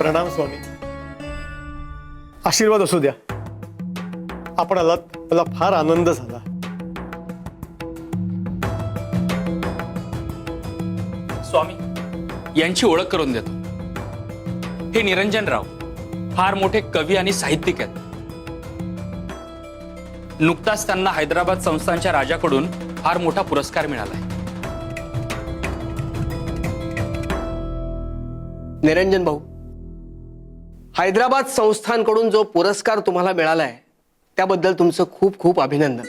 प्रणाम स्वामी. आशीर्वाद असू द्या. आपण आलात, मला फार आनंद झाला. स्वामी, यांची ओळख करून देतो. हे निरंजनराव फार मोठे कवी आणि साहित्यिक आहेत. नुकताच त्यांना हैदराबाद संस्थानच्या राजाकडून फार मोठा पुरस्कार मिळालाय. निरंजन भाऊ, हैदराबाद संस्थानकडून जो पुरस्कार तुम्हाला मिळालाय त्याबद्दल तुमचं खूप खूप अभिनंदन.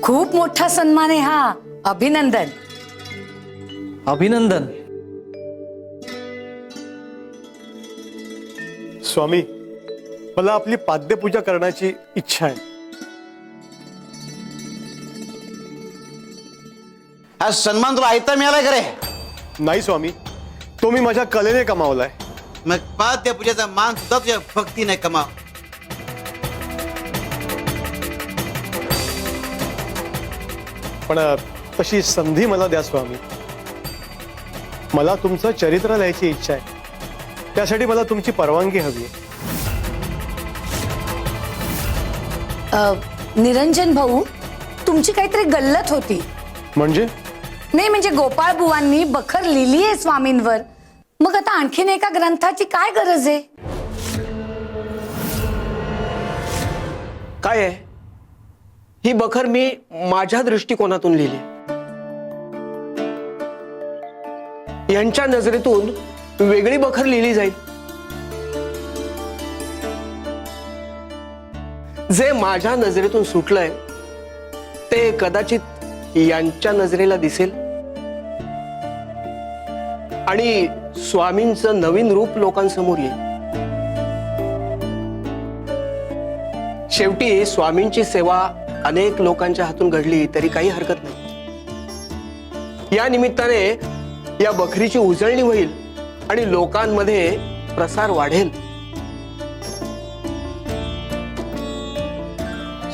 खूप मोठा सन्मान आहे हा. अभिनंदन. अभिनंदन. स्वामी, मला आपली पाद्यपूजा करण्याची इच्छा आहे. हा सन्मान तुला आयता मिळालाय खरे? नाही स्वामी, तो मी माझ्या कलेने कमावलाय. मग पाद्यपूजेचा मान सुद्धा तुझ्या भक्तीने कमाव. पण तशी संधी मला द्या स्वामी. मला तुमचं चरित्र लिहायची इच्छा आहे. त्यासाठी मला तुमची परवानगी हवी आहे. निरंजन भाऊ, तुमची काहीतरी गल्लत होती. म्हणजे? नाही म्हणजे गोपाळ बुवांनी बखर लिहिली आहे स्वामींवर. मग आता आणखीन एका ग्रंथाची काय गरज आहे? काय आहे ही बखर मी माझ्या दृष्टिकोनातून लिहिली. यांच्या नजरेतून वेगळी बखर लिहिली जाईल. जे माझ्या नजरेतून सुटलंय ते कदाचित यांच्या नजरेला दिसेल आणि स्वामींचं नवीन रूप लोकांसमोर येईल. शेवटी स्वामींची सेवा अनेक लोकांच्या हातून घडली तरी काही हरकत नाही. या निमित्ताने या बखरीची उजळणी होईल आणि लोकांमध्ये प्रसार वाढेल.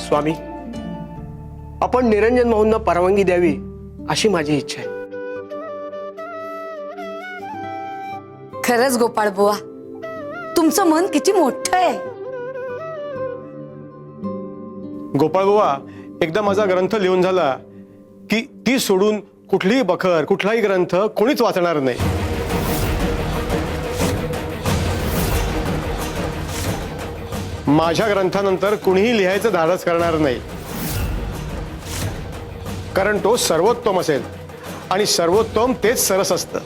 स्वामी, आपण निरंजन भाऊंना परवानगी द्यावी अशी माझी इच्छा आहे. खरंच गोपाळ बुवा, तुमचं मन किती मोठं आहे. गोपाळ बुवा, एकदा माझा ग्रंथ लिहून झाला की ती सोडून कुठलीही बखर, कुठलाही ग्रंथ कोणीच वाचणार नाही. माझ्या ग्रंथानंतर कुणीही लिहायचं धाडस करणार नाही. कारण तो सर्वोत्तम असेल आणि सर्वोत्तम तेच सरस असतं.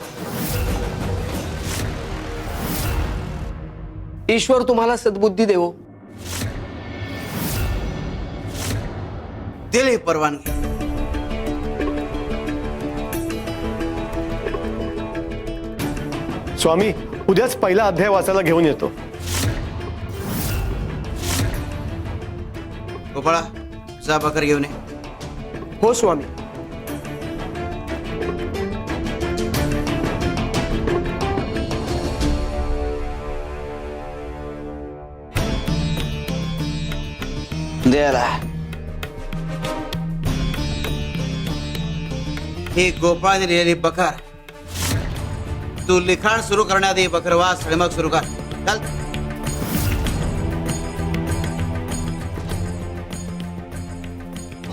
ईश्वर तुम्हाला सद्बुद्धी देवो. दिली परवानगी. स्वामी, उद्याच पहिला अध्याय वाचायला घेऊन येतो. गोपाळा, जा बकर घेऊन ये. हो स्वामी. द्यायला ही गोपाळने लिहिलेली बखर. तू लिखाण सुरू करण्याआधी बखर वाच आणि मग सुरू कर. चल.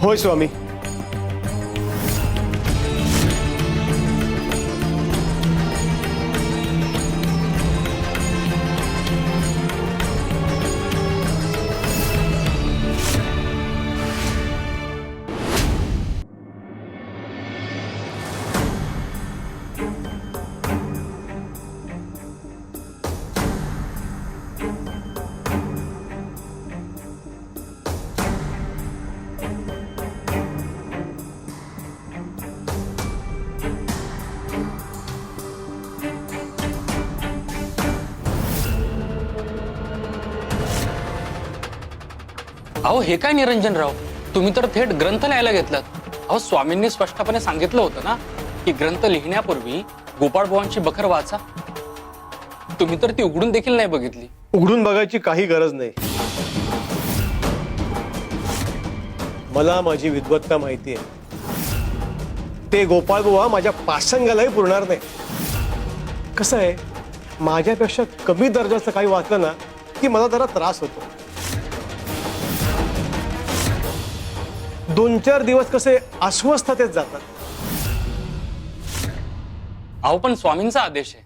होय स्वामी. अहो, हे काय निरंजनराव, तुम्ही तर थेट ग्रंथ लिहायला घेतलात. अहो, स्वामींनी स्पष्टपणे सांगितलं होतं ना की ग्रंथ लिहिण्यापूर्वी गोपाळबुवांची बखर वाचा. तुम्ही तर ती उघडून देखील नाही बघितली. उघडून बघायची काही गरज नाही. मला माझी विद्वत्ता माहिती आहे. ते गोपाळबुवा माझ्या पासंगालाही पुरणार नाही. कसं आहे, माझ्यापेक्षा कमी दर्जाचं काही वाचलं ना की मला जरा त्रास होतो. 2-4 दिवस कसे अस्वस्थतेत जातात. अहो पण स्वामींचा आदेश आहे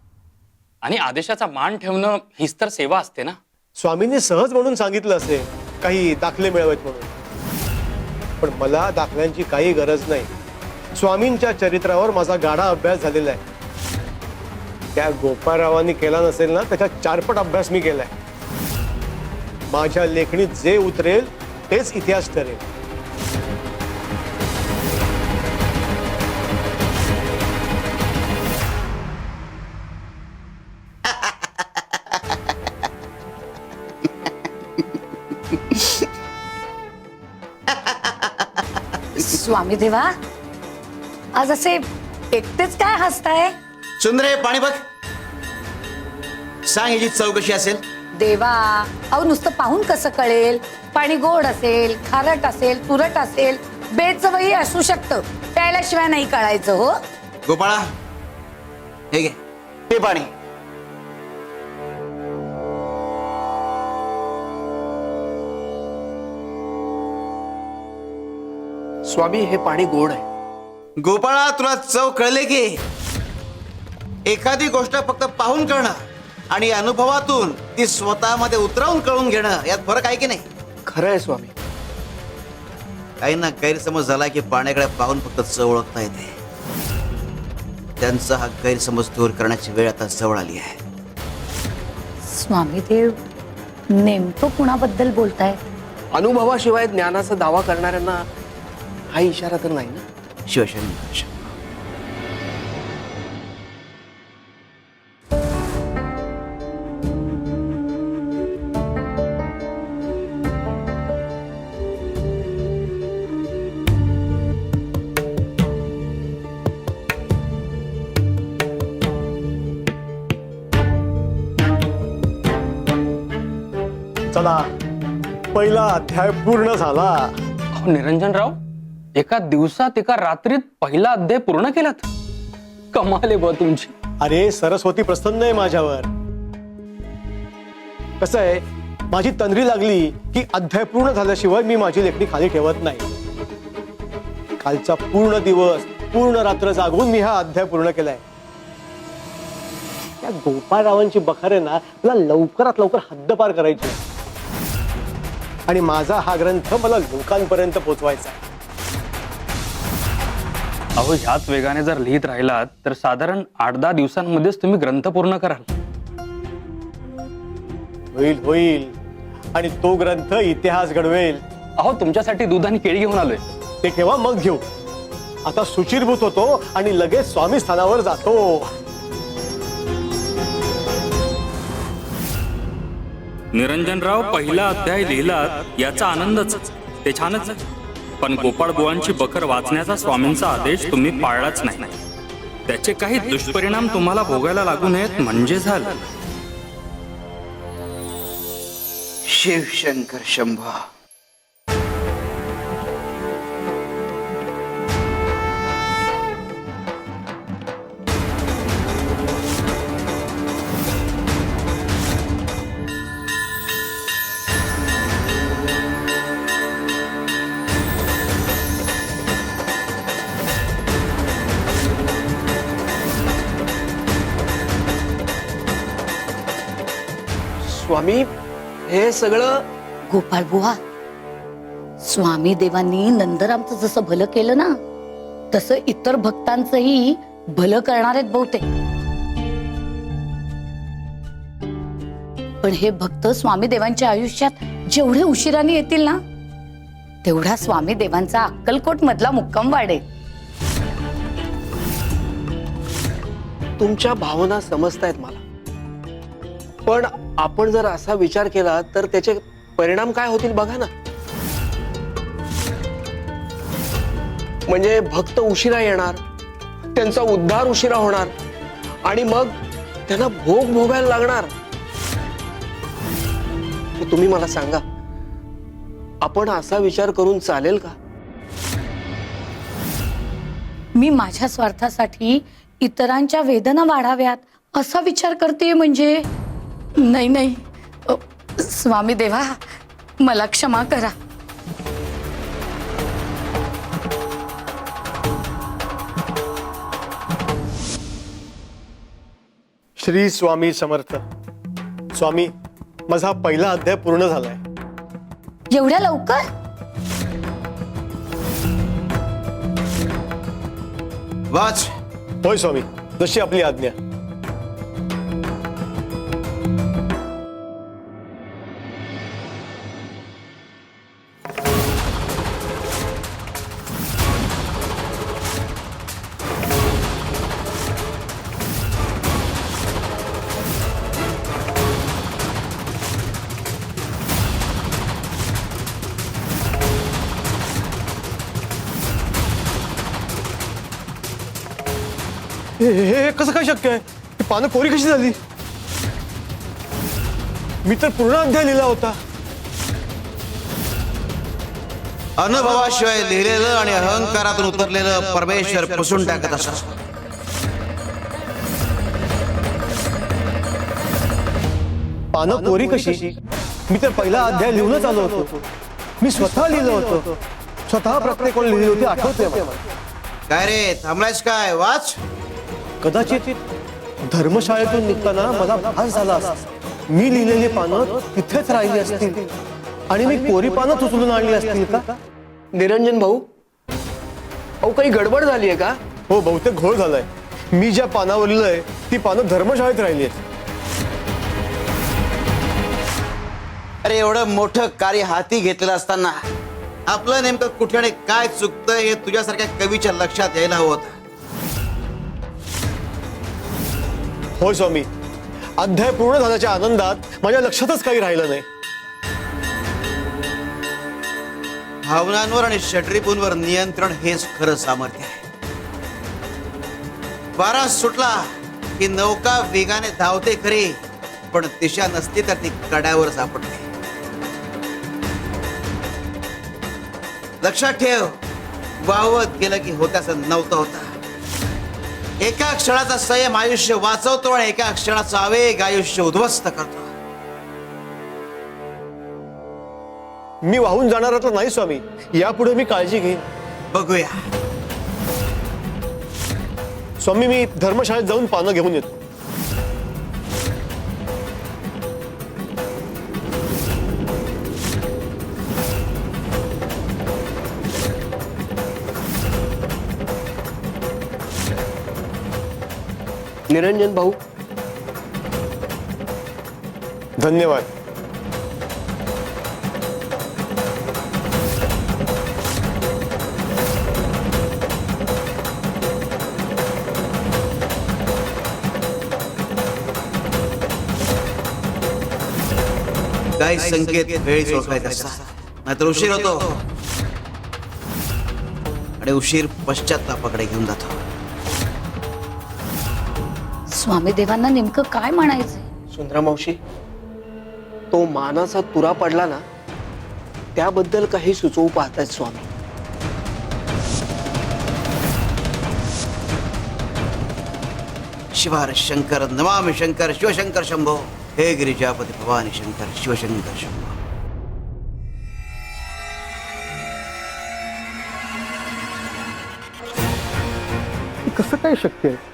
आणि आदेशाचा मान ठेवणं हीच तर सेवा असते ना. स्वामींनी सहज म्हणून सांगितलं असेल काही दाखले मिळवत म्हणून, पण मला दाखल्यांची काही गरज नाही. स्वामींच्या चरित्रावर माझा गाढा अभ्यास झालेला आहे. त्या गोपाळरावांनी केला नसेल ना त्याच्या 4 पट अभ्यास मी केलाय. माझ्या लेखणीत जे उतरेल तेच इतिहास ठरेल. स्वामी देवा, आज असे एकटेच काय हसताय? सुंदरे पाणी बघ. सांग याची चव कशी असेल. देवा, अहो नुसतं पाहून कसं कळेल? पाणी गोड असेल, खारट असेल, तुरट असेल, बेचवही असू शकतं. प्यायल्याशिवाय नाही कळायचं हो. गोपाळा, हे घे ते पाणी. स्वामी, हे पाणी गोड आहे. गोपाळा, तुला चव कळले की एखादी गोष्ट फक्त पाहून कळणं आणि अनुभवातून ती स्वतःमध्ये उतरवून कळून घेणं यात फरक आहे की नाही. खरं आहे स्वामी. काही ना गैरसमज झाला की पाण्याकडे पाहून फक्त चव ओळखता येते. त्यांचा हा गैरसमज दूर करण्याची वेळ आता जवळ आली आहे. स्वामी देव, नेमकं कुणाबद्दल बोलताय? अनुभवाशिवाय ज्ञानाचा दावा करणाऱ्यांना हा इशारा तर नाही ना? शिवशंकर. चला, पहिला अध्याय पूर्ण झाला. अहो निरंजनराव, एका दिवसात एका रात्रीत पहिला अध्याय पूर्ण केलात. कमाल आहे बुवा तुमची. अरे, सरस्वती प्रसन्न आहे माझ्यावर. कसं आहे, माझी तंद्री लागली की अध्याय पूर्ण झाल्याशिवाय मी माझी लेखणी खाली ठेवत नाही. कालचा पूर्ण दिवस, पूर्ण रात्र जागून मी हा अध्याय पूर्ण केलाय. त्या गोपाळरावांची बखर आहे ना, मला लवकरात लवकर हद्दपार करायची आणि माझा हा ग्रंथ मला लोकांपर्यंत पोहोचवायचा आहे. अहो ह्याच वेगाने जर लिहित राहिलात तर साधारण 8-10 दिवसांमध्येच तुम्ही ग्रंथ पूर्ण कराल. होईल होईल, आणि तो ग्रंथ इतिहास घडवेल. अहो तुमच्यासाठी दूध आणि केळी घेऊन आलोय. ते केव्हा मग घेऊ. आता सुचिरभूत होतो आणि लगेच स्वामी स्थानावर जातो. निरंजनराव, पहिला अध्याय लिहिलात याचा आनंदच, ते छानच आहे. पण गोपाळ बुवांची बखर वाचण्याचा स्वामींचा आदेश तुम्ही पाळलाच नाही. त्याचे काही दुष्परिणाम तुम्हाला भोगायला लागू नयेत म्हणजे झालं. शिवशंकर शंभो. स्वामी, हे सगळं गोपाळ बुवा, स्वामी देवांनी नंदरामचं जसं भलं केलं ना, तसं इतर भक्तांचंही भलं करणार आहेत बहुतेक. पण हे भक्त स्वामी देवांच्या आयुष्यात जेवढे उशिराने येतील ना, तेवढा स्वामी देवांचा अक्कलकोट मधला मुक्काम वाढेल. तुमच्या भावना समजतायत मला, पण आपण जर असा विचार केला तर त्याचे परिणाम काय होतील बघा ना. म्हणजे भक्त उशिरा येणार, त्यांचा उद्धार उशिरा होणार आणि मग त्यांना भोग भोगायला लागणार. तुम्ही मला सांगा, आपण असा विचार करून चालेल का? मी माझ्या स्वार्थासाठी इतरांच्या वेदना वाढाव्यात असा विचार करते म्हणजे नाही नाही स्वामी देवा मला क्षमा करा. श्री स्वामी समर्थ. स्वामी, माझा पहिला अध्याय पूर्ण झालाय. एवढ्या लवकर? वाच. होय स्वामी, जशी आपली आज्ञा. हे कसं काय शक्य आहे? ही पानं कोरी कशी झाली? मी तर पूर्ण अध्याय लिहिला होता. अनुभवाशिवाय लिहिलेलं आणि अहंकारातून उतरलेलं परमेश्वर पुसून टाकत असतो. पानं कोरी कशी? मी तर पहिला अध्याय लिहूनच आलो होतो. मी स्वतः लिहिलं होतं. स्वतः प्रत्येक कोण लिहिली होती आठवते मला. काय रे, थांबलायस काय? वाच. कदाचित धर्मशाळेतून निघताना मला भास झाला असता. मी लिहिलेली पानं तिथेच राहिली असतील आणि मी कोरी पानं उचलून आणली असतील का? निरंजन भाऊ, अहो काही गडबड झाली आहे का? हो, बहुतेक घोळ झालाय. मी ज्या पानावर लिहिलंय ती पानं धर्मशाळेत राहिली आहेत. अरे, एवढं मोठं कार्य हाती घेतलेलं असताना आपलं नेमकं कुठे आणि काय चुकतं हे तुझ्यासारख्या कवीच्या लक्षात यायला हवं होतं. होय स्वामी, अध्याय पूर्ण झाल्याच्या आनंदात माझ्या लक्षातच काही राहिलं नाही. भावनांवर आणि षड्रिपूंवर नियंत्रण हेच खरं सामर्थ्य आहे. वारा सुटला की नौका वेगाने धावते खरी, पण दिशा नसती तर ती कड्यावर सापडते. लक्षात ठेव, वाहवत गेलं की होत्याचं नव्हतं होता. एका क्षणाचा संयम आयुष्य वाचवतो आणि एका क्षणाचा आवेग आयुष्य उद्ध्वस्त करतो. मी वाहून जाणारातला नाही स्वामी. यापुढे मी काळजी घेईन. बघूया. स्वामी, मी धर्मशाळेत जाऊन पानं घेऊन येतो. निरंजन भाऊ, धन्यवाद. काही संकेत वेळीच ओळखायचे असतात, नाहीतर उशीर होतो आणि उशीर पश्चात्तापाकडे घेऊन जातो. स्वामी देवांना नेमकं काय म्हणायचंय? सुंदरा मावशी, तो मानाचा तुरा पडला ना, त्याबद्दल काही सुचवू पाहतायत स्वामी. शिवार शंकर नमामि शंकर शिवशंकर शंभो. हे गिरिजापती भवानी शंकर शिवशंकर शंभो. कसं काय शक्य आहे?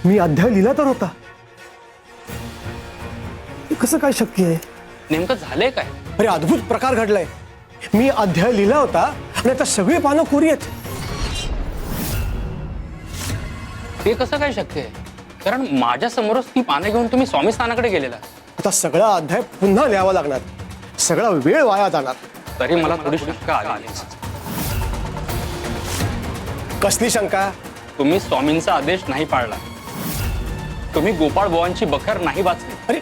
मी अध्याय लिहिला तर होता. हे कसं काय शक्य आहे? नेमकं झालंय काय? अरे, अद्भुत प्रकार घडलाय. मी अध्याय लिहिला होता आणि आता सगळे पानं कोरी आहेत. ते कसं काय शक्य आहे? कारण माझ्या समोरच ती पानं घेऊन तुम्ही स्वामी स्थानाकडे गेलेला. आता सगळा अध्याय पुन्हा लिहावा लागणार. सगळा वेळ वाया जाणार. तरी मला थोडी शंका आली. कसली शंका? तुम्ही स्वामींचा आदेश नाही पाळला. तुम्ही गोपाळ बुवांची बखर नाही वाचली. अरे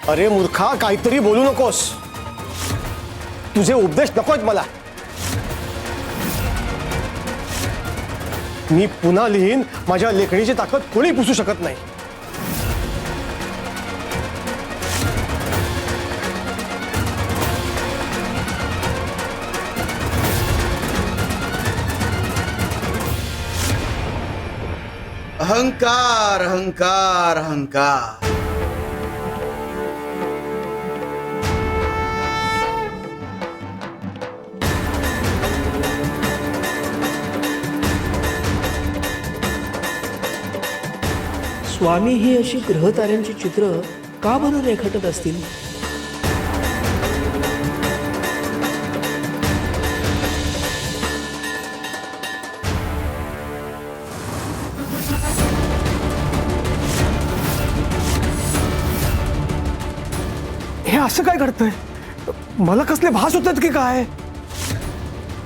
अरे मूर्खा, काहीतरी बोलू नकोस. तुझे उपदेश नकोत मला. मी पुन्हा लिहीन. माझ्या लेखणीची ताकद कोणी पुसू शकत नाही. अहंकार अहंकार अहंकार. स्वामी ही अशी ग्रहताऱ्यांची चित्र का बरं रेखाटत असतील? हे असं काय घडतंय? मला कसले भास होतात की काय?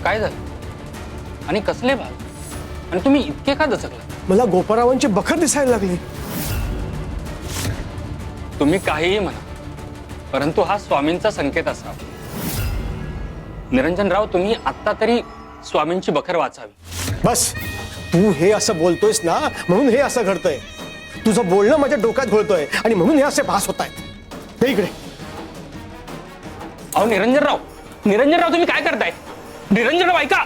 काय झालं आणि कसले भाग आणि तुम्ही इतके का दचकला? मला गोपाळरावांची बखर दिसायला लागली. तुम्ही काहीही म्हणा, परंतु हा स्वामींचा संकेत असावा. निरंजनराव, तुम्ही आत्ता तरी स्वामींची बखर वाचावी. बस, तू हे असं बोलतोयस ना, म्हणून हे असं घडतंय. तुझं बोलणं माझ्या डोक्यात घोळतोय आणि म्हणून हे असे भास होत आहेत. ते इकडे. अहो निरंजनराव, निरंजनराव तुम्ही काय करताय? निरंजनराव ऐका.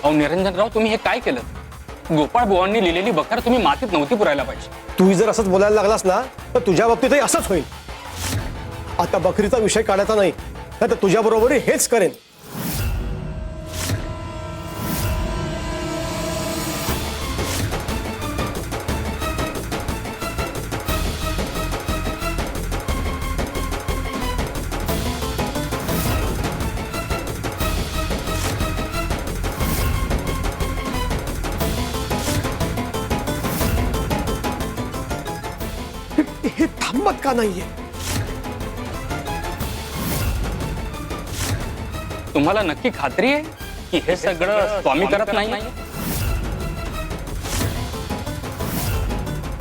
अहो निरंजनराव, तुम्ही हे काय केलं? गोपाळ बुवांनी लिहिलेली बखर तुम्ही मातीत नव्हती पुरायला पाहिजे. तू जर असंच बोलायला लागलास ना, तर तुझ्या बाबतीतही असंच होईल. आता बकरीचा विषय काढायचा नाही, तर तुझ्या बरोबर हेच करेन. हे थांबत का नाहीये? तुम्हाला नक्की खात्री आहे की हे सगळं स्वामी करत नाही?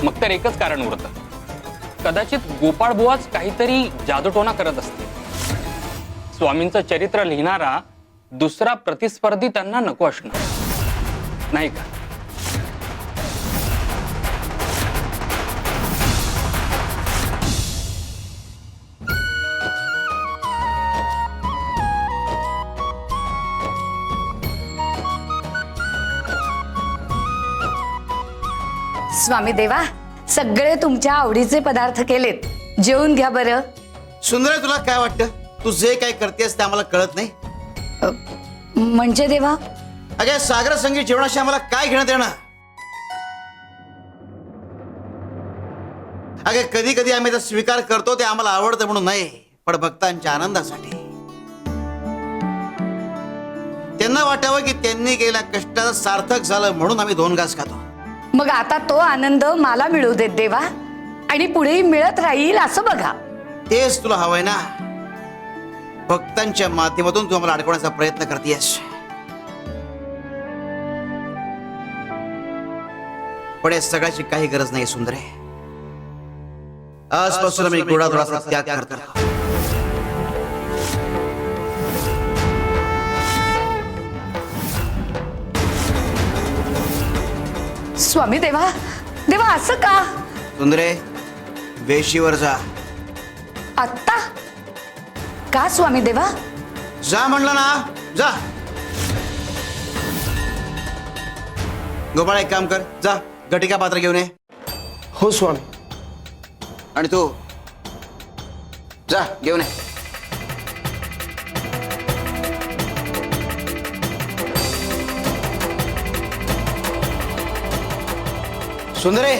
मग तर एकच कारण उरतं. कदाचित गोपाळ बुवाच काहीतरी जादूटोणा करत असतील. स्वामींचं चरित्र लिहिणारा दुसरा प्रतिस्पर्धी त्यांना नको असणार, नाही का? स्वामी देवा, सगळे तुमच्या आवडीचे पदार्थ केलेत. जेवून घ्या बरं. सुंदर, तुला काय वाटतं? तू जे काय करतेस ते आम्हाला कळत नाही? म्हणजे देवा? अगं, सागर संगीत जेवणाशी आम्हाला काय घेणं देणं? अगं, कधी कधी आम्ही तर स्वीकार करतो ते आम्हाला आवडतं म्हणून नाही, पण भक्तांच्या आनंदासाठी. त्यांना वाटावं की त्यांनी केलेल्या कष्टाचं सार्थक झालं म्हणून आम्ही 2 घास खातो. मग आता तो आनंद मला मिळू देत देवा, आणि पुढेही मिळत राहील असं बघा. तेच तुला हवंय ना? भक्तांच्या माध्यमातून तू आम्हाला अडकवण्याचा प्रयत्न करतेस. पण या सगळ्याची काही गरज नाही सुंदरे. आजपासून मी गोडाधोडाचा त्याग करतो. स्वामी देवा, देवा असं का? सुंदरे, वेशीवर जा. आत्ता का स्वामी देवा? जा म्हणलं ना, जा. गोपाळ, एक काम कर, जा घटिका पात्र घेऊन ये. हो स्वामी. आणि तू जा घेऊन ये. सुंदरे,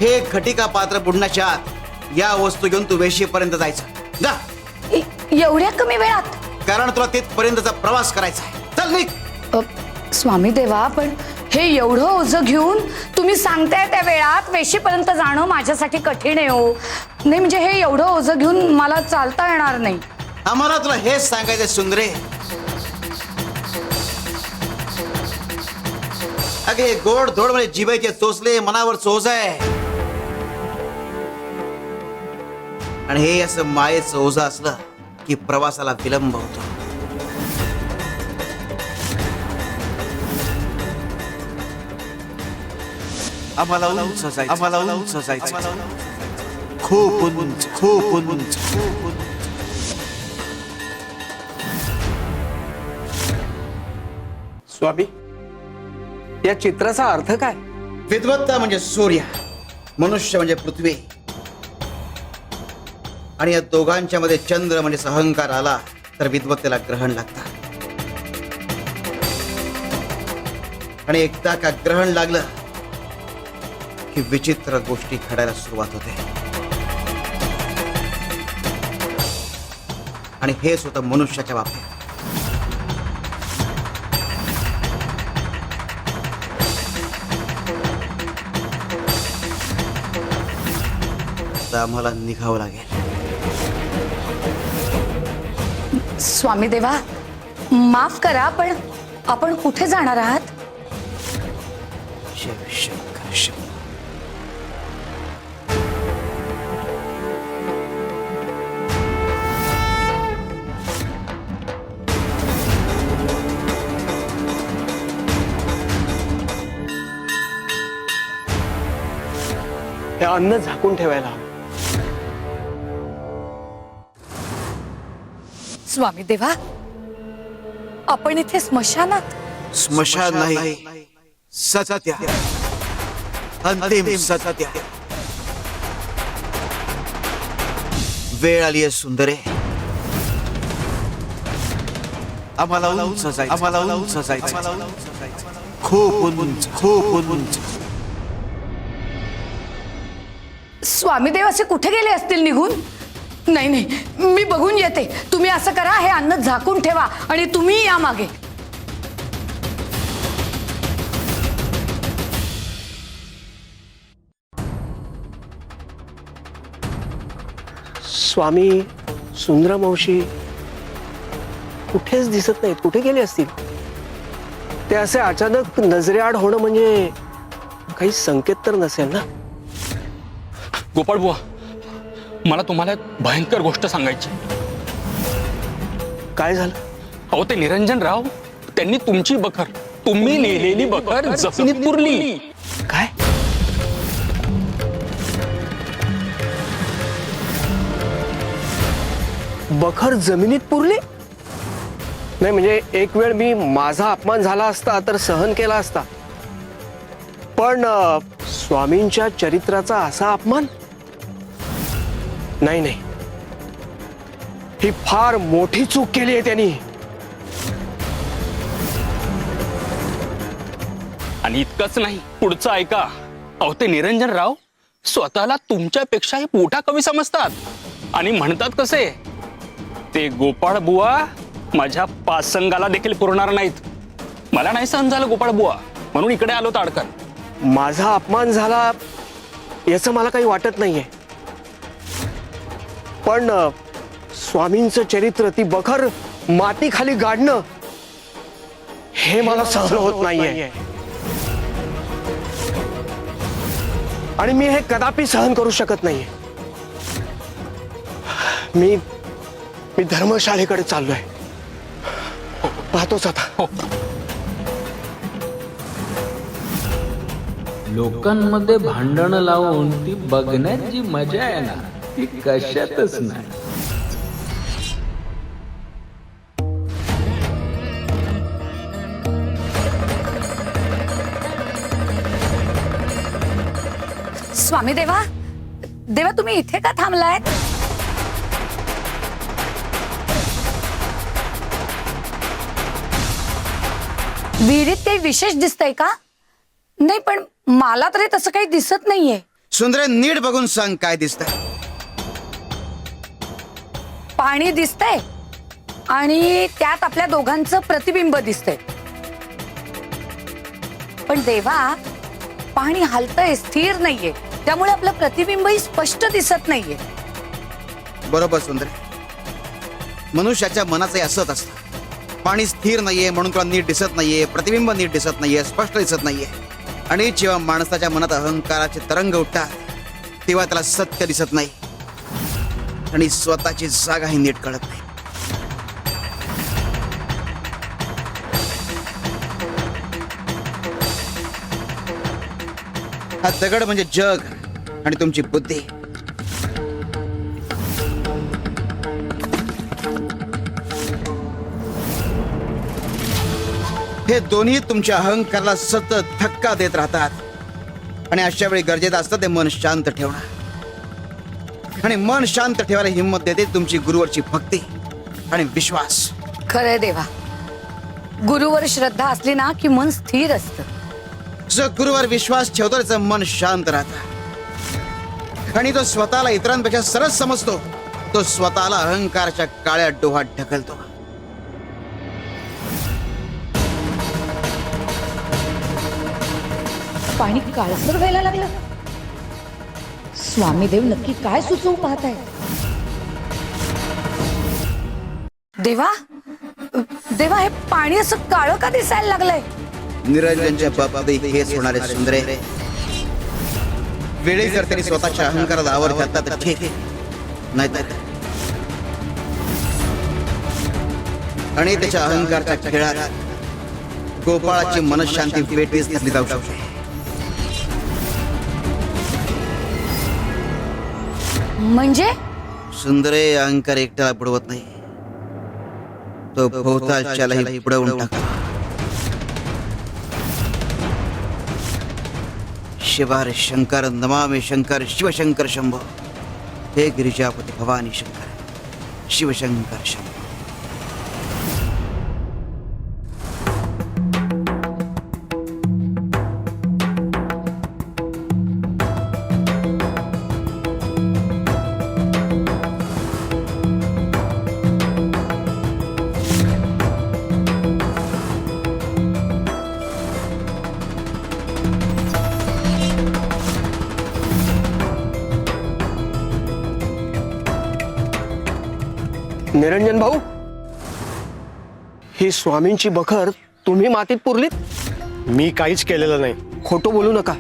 हे घटिका पात्र बुडण्याच्या आत या वस्तू घेऊन तू वेशीपर्यंत जायचं. जा, एवढ्या कमी वेळात? कारण तुला तिथपर्यंतचा प्रवास करायचा आहे. चल निघ. स्वामी देवा, पण हे एवढं ओझं घेऊन तुम्ही सांगताय त्या वेळात वेशीपर्यंत जाणं माझ्यासाठी कठीण आहे हो. नाही म्हणजे हे एवढं ओझं घेऊन मला चालता येणार नाही. आम्हाला तुला हेच सांगायचं सुंदरे. अगे गोड धोड म्हणजे जिभेचे चोचले मनावर चोच आहे, आणि हे असं मायेचं ओझं असलं की प्रवासाला विलंब होतो. आम्हाला उंच जायचं, आम्हाला उंच जायचं, खूप उंच, खूप उंच, खूप उंच. स्वामी, या चित्राचा अर्थ काय? विद्वत्ता म्हणजे सूर्य, मनुष्य म्हणजे पृथ्वी, आणि या दोघांच्या मध्ये चंद्र म्हणजे अहंकार आला तर विद्वत्तेला ग्रहण लागतं. आणि एकदा का ग्रहण लागलं की विचित्र गोष्टी घडायला सुरुवात होते. आणि हेच होतं मनुष्याच्या बाबतीत. आम्हाला निघावं लागेल. स्वामी देवा, माफ करा, पण आपण कुठे जाणार आहात? शिव शंकर शिव. हे अन्न झाकून ठेवायला हवं. स्वामी देवा, आपण इथे स्मशानात? स्मशान नाही, सत्य, अंतिम सत्य. वेळ आली आहे सुंदरे. आम्हाला उंच जायचं, आम्हाला उंच जायचं, खूप उंच, खूप उंच. स्वामी देव असे कुठे गेले असतील निघून? नाही नाही, मी बघून येते. तुम्ही असं करा, हे अन्न झाकून ठेवा आणि तुम्ही या मागे. स्वामी, सुंदरा मावशी कुठेच दिसत नाहीत. कुठे गेले असतील? ते असे अचानक नजरेआड होणं म्हणजे काही संकेत तर नसेल ना? गोपाळ बुवा, मला तुम्हाला एक भयंकर गोष्ट सांगायची. काय झालं? अहो, ते निरंजनराव, त्यांनी तुमची बखर, तुम्ही लिहिलेली बखर जमिनीत पुरली. काय? बखर जमिनीत पुरली? नाही म्हणजे एक वेळ मी माझा अपमान झाला असता तर सहन केला असता, पण स्वामींच्या चरित्राचा असा अपमान? नाही नाही, ही फार मोठी चूक केली आहे त्यांनी. आणि इतकंच नाही, पुढचं ऐका. अहो, ते निरंजनराव स्वतःला तुमच्यापेक्षाही मोठा कवी समजतात आणि म्हणतात कसे, ते गोपाळ बुवा माझ्या पासंगाला देखील पुरणार नाहीत. मला नाही सहन झालं गोपाळ बुवा, म्हणून इकडे आलो ताडकन. माझा अपमान झाला याचं मला काही वाटत नाहीये, पण स्वामींचं चरित्र, ती बखर माती खाली गाडणं, हे मला सहन होत नाहीये. आणि मी हे कदापि सहन करू शकत नाहीये. मी धर्मशाळेकडे चाललोय. पाहतोच आता. लोकांमध्ये भांडण लावून ती बघण्यात जी मजा आहे ना, ती कशातच नाही. स्वामी देवा, देवा तुम्ही इथे का थांबलाय? विहिरीत काही विशेष दिसतंय का? नाही, पण मला तरी तसं काही दिसत नाहीये. सुंदरे, नीट बघून सांग काय दिसतंय. पाणी दिसतंय आणि त्यात आपल्या दोघांचं प्रतिबिंब दिसतंय. पण देवा, पाणी हलतंय, स्थिर नाहीये, त्यामुळे आपलं प्रतिबिंबही स्पष्ट दिसत नाहीये. बरोबर सुंदरे, मनुष्याच्या मनाचं असंच असतं. पाणी स्थिर नाहीये म्हणून तुला नीट दिसत नाहीये, प्रतिबिंब नीट दिसत नाहीये, स्पष्ट दिसत नाहीये. आणि जेव्हा माणसाच्या मनात अहंकाराचे तरंग उठतात तेव्हा त्याला सत्य दिसत नाही आणि स्वतःची जागाही नीट कळत नाही. हा दगड म्हणजे जग आणि तुमची बुद्धी. हे दोन्ही तुमच्या अहंकाराला सतत धक्का देत राहतात आणि अशा वेळी गरजेचं असतं ते मन शांत ठेवणं. आणि मन शांत ठेवायला हिंमत देते तुमची गुरुवरची भक्ती आणि विश्वास. खरंय देवा, गुरुवर श्रद्धा असली ना की मन स्थिर असतं. जो गुरुवर विश्वास ठेवतो त्याचं मन शांत राहतं आणि तो स्वतःला इतरांपेक्षा सरस समजतो. तो स्वतःला अहंकाराच्या काळ्या डोहात ढकलतो. पाणी काळसर व्हायला लागलं. स्वामीदेव नक्की काय सुचवू पाहताय? देवा, देवा, हे पाणी असं काळं का दिसायला लागलंय? निरंजनच्या बाबतीत हेच होणार आहे सुंदरे. वेळी जर त्यांनी स्वतःच्या अहंकाराला आवर घातला तर ठीक आहे, नाहीतर आणि त्याच्या अहंकाराच्या खेळात गोपाळाची मनशांती वेठीस घातली जाऊ शकते. म्हणजे सुंदरे, अहंकार एकट्याला बुडवत नाही, तो भोवतालच्यालाही बुडवून टाका. शिवार शंकर नमामि शंकर शिवशंकर शंभो. हे गिरिजापती भवानी शंकर शिवशंकर शंभो. निरंजन भाऊ, ही स्वामींची बखर तुम्ही मातीत पुरलीत? मी काहीच केलेलं नाही. खोटं बोलू नका.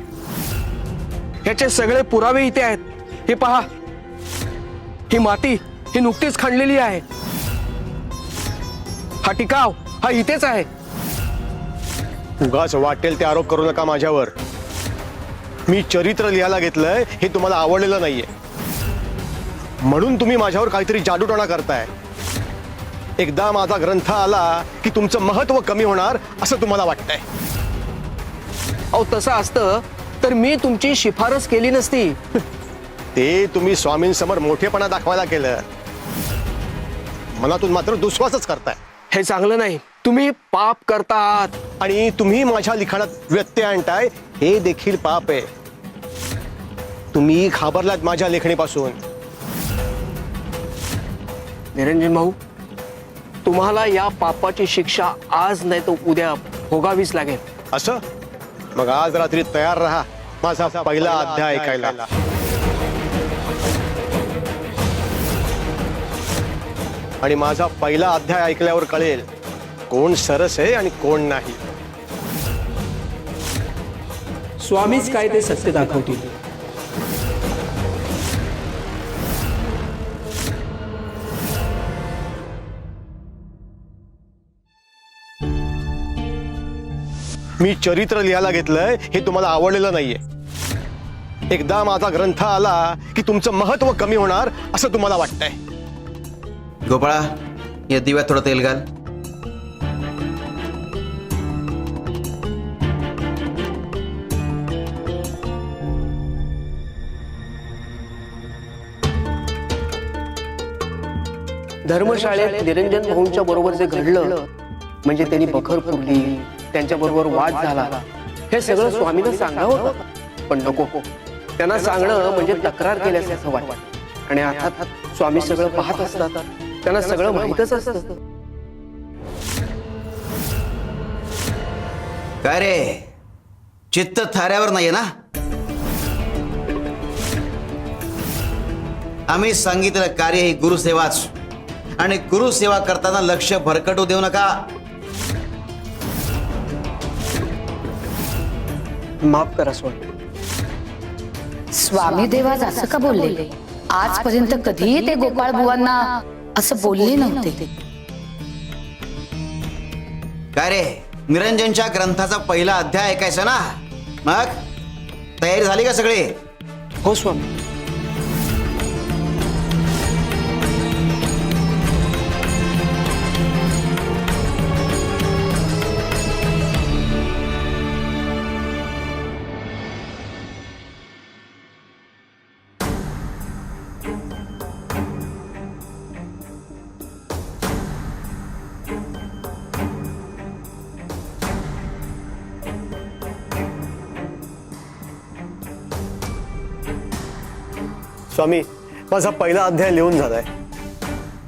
याचे सगळे पुरावे इथे आहेत. हे पहा, ही माती ही नुकतीच खणलेली आहे. हा टिकाव हा इथेच आहे. उगाच वाटेल ते आरोप करू नका माझ्यावर. मी चरित्र लिहायला घेतलंय हे तुम्हाला आवडलेलं नाहीये म्हणून तुम्ही माझ्यावर काहीतरी जादूटोणा करताय. एकदा माझा ग्रंथ आला की तुमचं महत्व कमी होणार असं तुम्हाला वाटतंय. अहो, तसं असतं तर मी तुमची शिफारस केली नसती. ते तुम्ही स्वामींसमोर मोठेपणा दाखवायला केलं. मनातून मात्र दुस्वासच करताय. हे चांगलं नाही. तुम्ही पाप करतात. आणि तुम्ही माझ्या लिखाणात व्यत्यय आणताय हे देखील पाप आहे. तुम्ही घाबरलात माझ्या लेखणीपासून. निरंजन भाऊ, तुम्हाला या पापाची शिक्षा आज नाही तर उद्या भोगावीच लागेल. असं? मग आज रात्री तयार राहा माझा पहिला अध्याय ऐकायला. आणि माझा पहिला अध्याय ऐकल्यावर कळेल कोण सरस आहे आणि कोण नाही. स्वामीच काय ते सत्य दाखवतील. मी चरित्र लिहायला घेतलंय हे तुम्हाला आवडलेलं नाहीये. एकदा माझा ग्रंथ आला की तुमचं महत्व कमी होणार असं तुम्हाला वाटतंय. गोपाळा, या दिव्यात थोडं तेल घाल. धर्मशाळेत निरंजन भाऊंच्या बरोबर जे घडलं म्हणजे त्यांनी बखर फुडली, त्यांच्या बरोबर वाद झाला, हे सगळं स्वामीनं सांगावं होतं. पण नको, त्यांना सांगणं म्हणजे तक्रार केल्यासारखं वाटतं. आणि अर्थात स्वामी सगळं पाहत असतात, त्यांना सगळं माहीतच असतं. काय रे, चित्त थाऱ्यावर नाहीये ना? आम्ही सांगितलं कार्य ही गुरुसेवाच, आणि गुरुसेवा करताना लक्ष भरकटू देऊ नका. माफ करा स्वामी. स्वामी देवाज असं का बोलले? आजपर्यंत कधीही ते गोपाळ बुवांना असं बोलले नव्हते. काय रे, निरंजनच्या ग्रंथाचा पहिला अध्याय ऐकायचा ना? मग तयारी झाली का सगळी? हो स्वामी. स्वामी, माझा पहिला अध्याय लिहून झालाय.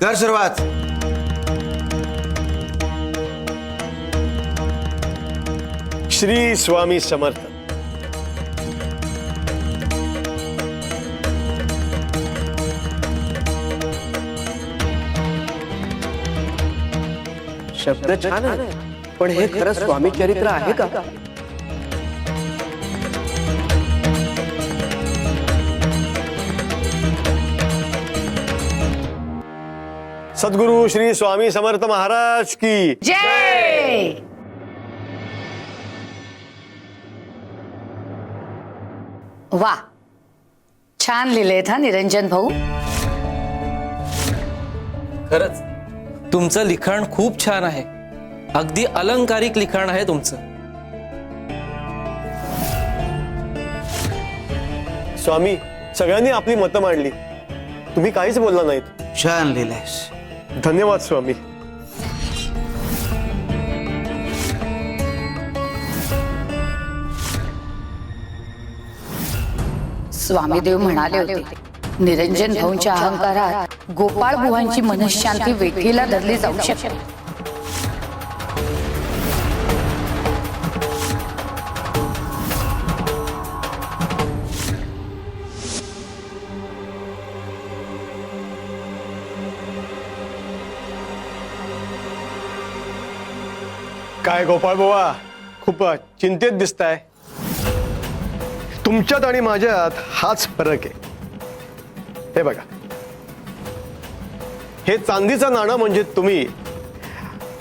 कर सुरुवात. श्री स्वामी समर्थ. शब्द छान आहे, पण हे खरं स्वामी चरित्र आहे का? सद्गुरु श्री स्वामी समर्थ महाराज की जय. वा, छान लिहिलेत हा निरंजन भाऊ. खरंच तुमचं लिखाण खूप छान आहे. अगदी अलंकारिक लिखाण आहे तुमचं. स्वामी, सगळ्यांनी आपली मतं मांडली, तुम्ही काहीच बोलला नाहीत. छान लिहिलंयस. धन्यवाद स्वामी. स्वामीदेव म्हणाले होते, निरंजन भाऊंच्या अहंकारात गोपाळ बुवांची मनःशांती वेठीला धरली जाऊ शकते. काय गोपाळ बुवा, खूप चिंतेत दिसताय. तुमच्यात आणि माझ्यात हाच फरक आहे. हे बघा, हे चांदीचं नाणं म्हणजे तुम्ही,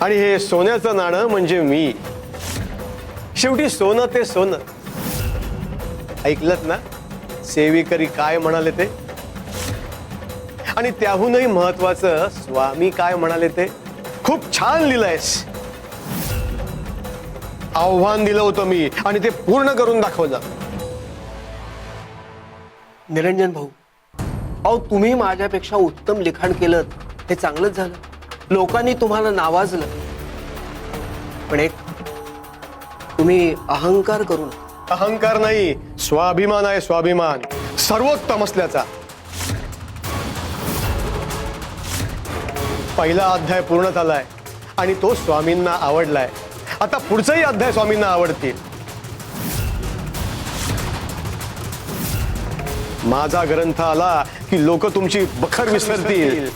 आणि हे सोन्याचं नाणं म्हणजे मी. शेवटी सोनं ते सोनं. ऐकलत ना सेविकरी काय म्हणाले ते? आणि त्याहूनही महत्वाचं स्वामी काय म्हणाले ते? खूप छान लिहिलंयस. आव्हान दिलं होतं मी, आणि ते पूर्ण करून दाखवलं. निरंजन भाऊ, अहो तुम्ही माझ्यापेक्षा उत्तम लिखाण केलं, हे चांगलंच झालं. लोकांनी तुम्हाला नावाजलं. पण एक, तुम्ही अहंकार करू नका. अहंकार नाही, स्वाभिमान आहे. स्वाभिमान सर्वोत्तम असल्याचा. पहिला अध्याय पूर्ण झालाय आणि तो स्वामींना आवडलाय. आता पुढचाही अध्याय स्वामींना आवडतील. माझा ग्रंथ आला की लोक तुमची बखर विसरतील.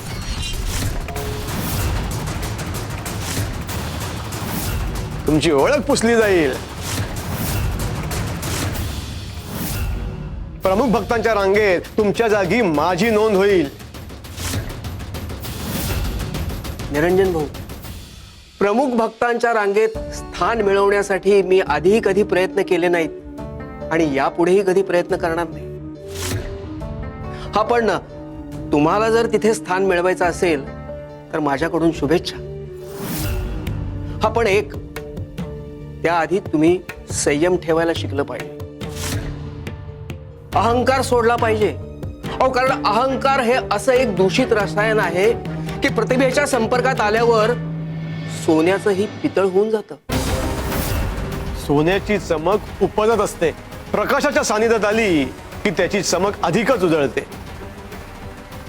तुमची ओळख पुसली जाईल. प्रमुख भक्तांच्या रांगेत तुमच्या जागी माझी नोंद होईल. निरंजन भाऊ, प्रमुख भक्तांच्या रांगेत स्थान मिळवण्यासाठी मी आधीही कधी प्रयत्न केले नाहीत आणि यापुढेही कधी प्रयत्न करणार नाही. हा, पण तुम्हाला जर तिथे स्थान मिळवायचं असेल तर माझ्याकडून शुभेच्छा. हा, पण एक, त्याआधी तुम्ही संयम ठेवायला शिकलं पाहिजे. अहंकार सोडला पाहिजे. अहो, कारण अहंकार हे असं एक दूषित रसायन आहे की प्रतिभेच्या संपर्कात आल्यावर सोन्याचंही पितळ होऊन जातं. सोन्याची चमक उपजत असते. प्रकाशाच्या सानिध्यात आली की त्याची चमक अधिकच उजळते.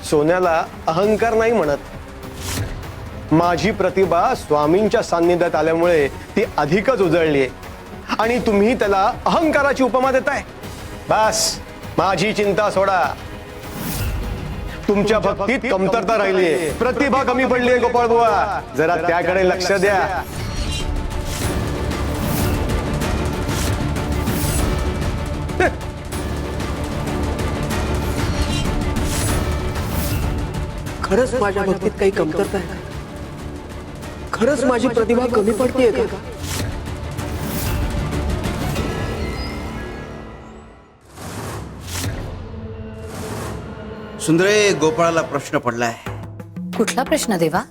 सोन्याला अहंकार नाही म्हणत. माझी प्रतिभा स्वामींच्या सान्निध्यात आल्यामुळे ती अधिकच उजळली आहे आणि तुम्ही त्याला अहंकाराची उपमा देताय. बस, माझी चिंता सोडा. तुमच्या भक्तीत कमतरता राहिलीये, प्रतिभा कमी पडलीये गोपाळ बुवा. जरा त्याकडे लक्ष द्या. खरंच माझ्या भक्तीत काही कमतरता आहे का? खरंच माझी प्रतिभा कमी पडतीये का? सुंदरे, गोपाळाला प्रश्न पडलाय. कुठला प्रश्न देवा?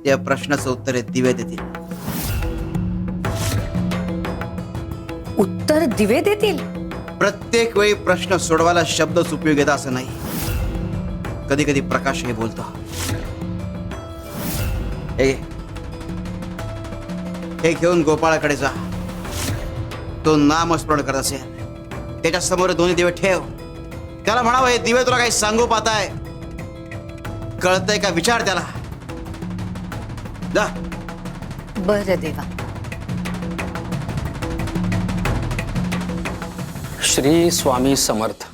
त्या प्रश्नाचं उत्तर हे दिवे देतील. उत्तर दिवे देतील? प्रत्येक वेळी प्रश्न सोडवायला शब्दच उपयोग येतात असं नाही. कधी कधी प्रकाश हे बोलतो. हे घेऊन गोपाळाकडे जा. तो नामस्मरण करत असेल, त्याच्या समोर दोन्ही दिवे ठेव. त्याला म्हणावं, हे दिवे तुला काही सांगू पाहताय, कळतंय का विचार त्याला. जा. बरं देवा. श्री स्वामी समर्थ.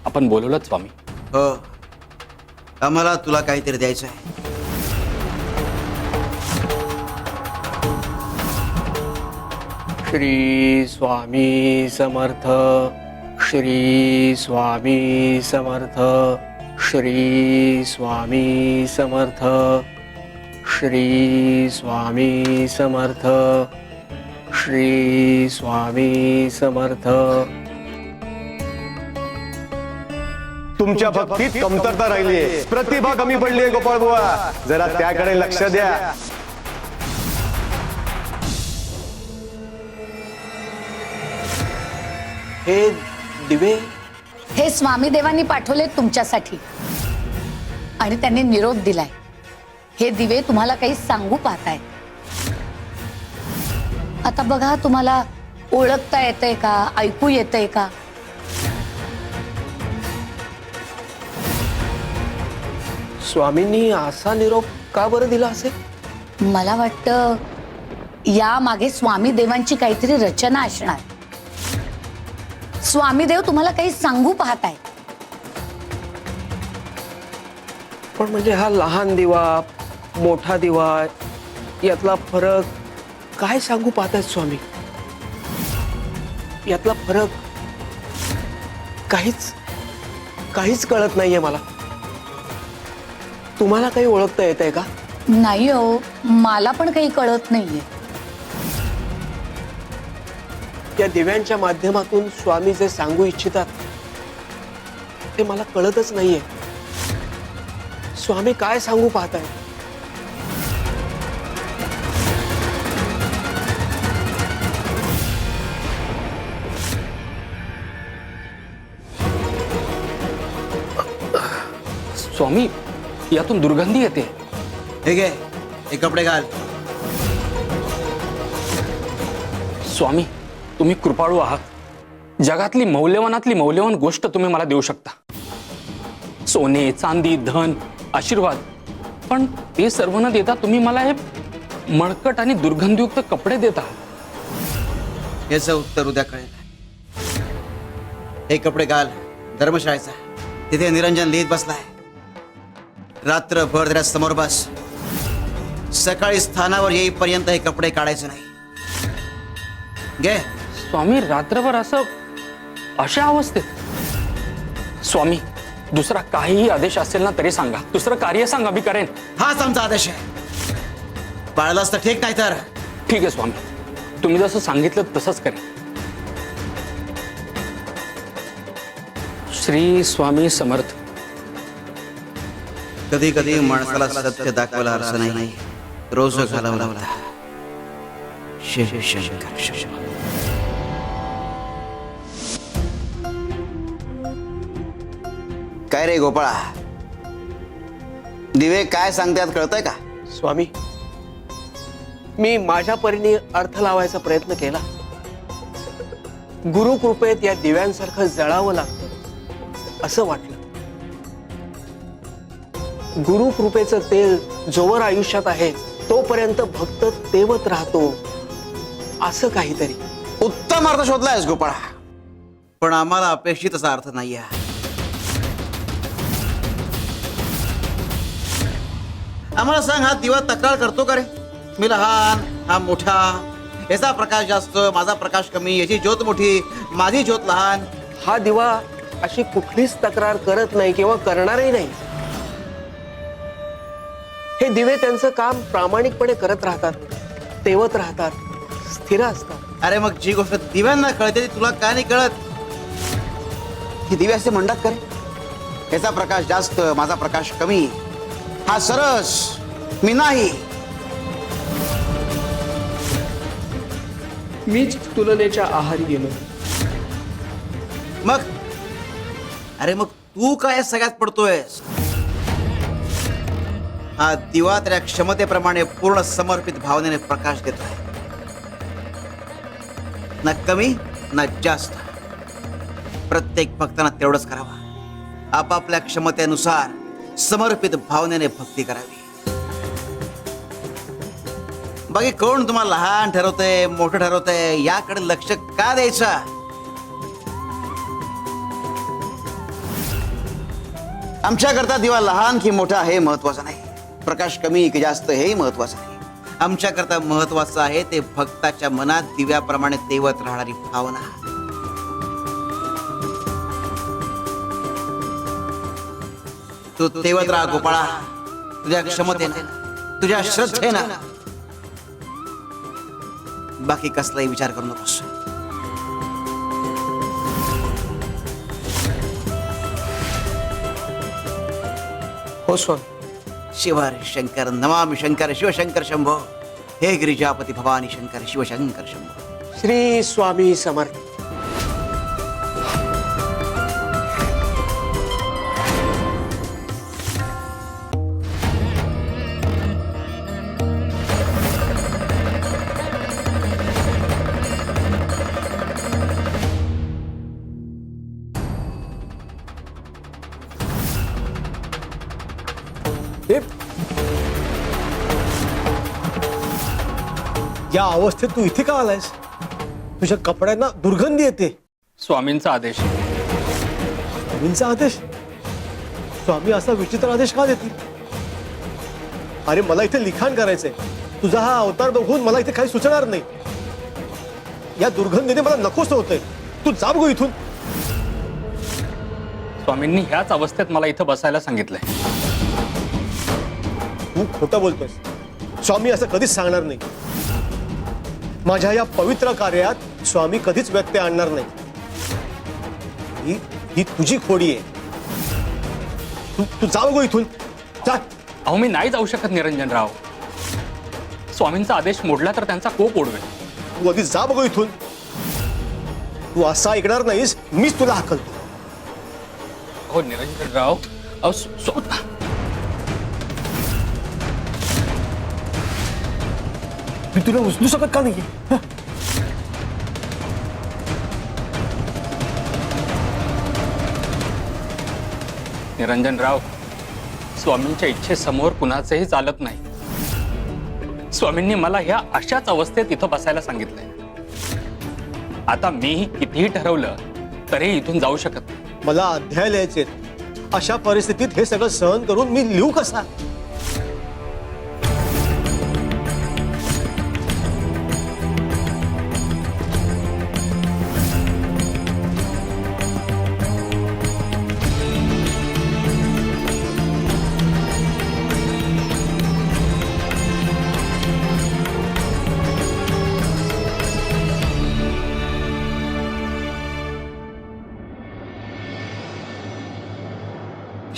आपण बोलवलं स्वामी? हो, आम्हाला तुला काहीतरी द्यायचं आहे. श्री स्वामी समर्थ. श्री स्वामी समर्थ. श्री स्वामी समर्थ. श्री स्वामी समर्थ. श्री स्वामी समर्थ. तुमच्या भक्तीत कमतरता राहिलीये, प्रतिभा कमी पडलीये गोपाळ बुवा. जरा त्याकडे लक्ष द्या. हे दिवे हे स्वामी देवांनी पाठवले तुमच्यासाठी आणि त्यांनी निरोप दिलाय. हे दिवे तुम्हाला काही सांगू पाहताय. आता बघा, तुम्हाला ओळखता येतंय का, ऐकू येतंय का? स्वामींनी असा निरोप का बरं दिला असेल? मला वाटतं या मागे स्वामी देवांची काहीतरी रचना असणार. स्वामी देव तुम्हाला काही सांगू पाहताय. पण म्हणजे हा लहान दिवा, मोठा दिवा, यातला फरक काय सांगू पाहतायत स्वामी? यातला फरक काहीच कळत नाहीये मला. तुम्हाला काही ओळखता येतंय का? नाही हो, मला पण काही कळत नाहीये. या दिव्यांच्या माध्यमातून स्वामी जे सांगू इच्छितात ते मला कळतच नाहीये. स्वामी काय सांगू पाहताय? स्वामी, यातून दुर्गंधी येते. हे घे, हे कपडे घाल. स्वामी, तुम्ही कृपाळू आहात. जगातली मौल्यवानातली मौल्यवान गोष्ट तुम्ही मला देऊ शकता. सोने, चांदी, धन, आशीर्वाद. पण ते सर्व न देता तुम्ही मला हे मळकट आणि दुर्गंधीयुक्त कपडे देता. याचं उत्तर उद्या कळेल. हे कपडे घाल धर्मशाळेचा. तिथे निरंजन लिहित बसलाय. रात्रभर त्याच्या समोर बस. सकाळी स्थानावर येईपर्यंत हे कपडे काढायचे नाही. घे. स्वामी, रात्रभर असं अशा अवस्थेत? स्वामी, दुसरा काहीही आदेश असेल ना तरी सांगा. दुसरं कार्य सांगा, मी करेन. हाच आमचा आदेश आहे. पाळलास तर ठीक, नाही तर ठीक आहे स्वामी, तुम्ही जसं सांगितलं तसंच करेन. श्री स्वामी समर्थ. कधी कधी माणसाला सत्य दाखवायला अर्थ नाही, रोज घालावं लागला. शिव शंकर शिव. काय रे गोपाळा, दिवे काय सांगतात कळतंय का? स्वामी, मी माझ्या परीने अर्थ लावायचा प्रयत्न केला, गुरुकृपेत या दिव्यांसारखं जळावं लागतं असं वाटलं. गुरुकृपेचं तेल जोवर आयुष्यात आहे तोपर्यंत भक्त तेवत राहतो असं काहीतरी. उत्तम अर्थ शोधलायस गोपाळा, पण आम्हाला अपेक्षित असा अर्थ नाहीये. आम्हाला सांग, हा दिवा तक्रार करतो का रे? मी लहान, हा मोठा, याचा प्रकाश जास्त, माझा प्रकाश कमी, याची ज्योत मोठी, माझी ज्योत लहान. हा दिवा अशी कुठलीच तक्रार करत नाही किंवा करणारही नाही. हे दिवे त्यांचं काम प्रामाणिकपणे करत राहतात, तेवत राहतात, स्थिर असतात. अरे मग जी गोष्ट दिव्यांना कळते ती तुला का नाही कळत? ही दिवे असे म्हणतात का रे? याचा प्रकाश जास्त, माझा प्रकाश कमी, हा सरस, मी नाही. मीच तुलनेच्या आहारी गेलो. मग अरे मग तू काय सगळ्यात पडतोयस? हा दिवा त्या क्षमतेप्रमाणे पूर्ण समर्पित भावनेने प्रकाश देत आहे. ना कमी ना जास्त. प्रत्येक भक्तांना तेवढंच करावा. आपापल्या क्षमतेनुसार समर्पित भावनेने भक्ती करावी. बाकी कोण तुम्हाला लहान ठरवतंय, मोठं ठरवतंय, याकडे लक्ष का द्यायचं? आमच्याकरता दिवा लहान की मोठा हे महत्वाचं नाही, प्रकाश कमी की जास्त हेही महत्वाचं नाही. आमच्याकरता महत्वाचं आहे ते भक्ताच्या मनात दिव्याप्रमाणे तेवत राहणारी भावना. तू तेवत राहा गोपाळा, तुझ्या क्षमतेनं, तुझ्या श्रद्धेनं. बाकी कसलाही विचार करू नकोस. हो स्वामी. शिवर शंकर नमामि शंकर शिवशंकर शंभो. हे गिरिजापती भवानी शंकर शिवशंकर शंभो. श्री स्वामी समर्थ. या अवस्थेत तू इथे का आलायस? तुझ्या कपड्यांना दुर्गंधी येते. स्वामींचा आदेश. स्वामींचा आदेश? स्वामी असा विचित्र आदेश का देतील? अरे मला इथे लिखाण करायचंय. तुझा हा अवतार बघून मला इथे काही सुचणार नाही. या दुर्गंधीने मला नकोस होतंय. तू जा बघू इथून. स्वामींनी ह्याच अवस्थेत मला इथं बसायला सांगितलंय. तू खोटं बोलतोयस. स्वामी असं कधीच सांगणार नाही. माझ्या या पवित्र कार्यात स्वामी कधीच व्यत्यय आणणार नाही. ही तुझी खोडी आहे. तू जा बघू इथून. जा. अहो मी नाही जाऊ शकत निरंजनराव. स्वामींचा आदेश मोडला तर त्यांचा कोप ओढवेल. तू आधी जा बघू इथून. तू असा ऐकणार नाहीस. मीच तुला हाकलतो. हो निरंजनराव. अहो मी तुला उचलू शकत का नाहीये? निरंजनराव, स्वामींच्या इच्छेसमोर कुणाचंही चालत नाही. स्वामींनी मला ह्या अशाच अवस्थेत इथं बसायला सांगितलंय. आता मी कितीही ठरवलं तरी इथून जाऊ शकत नाही. मला अध्याय लिहायचे. अशा परिस्थितीत हे सगळं सहन करून मी लिहू कसा?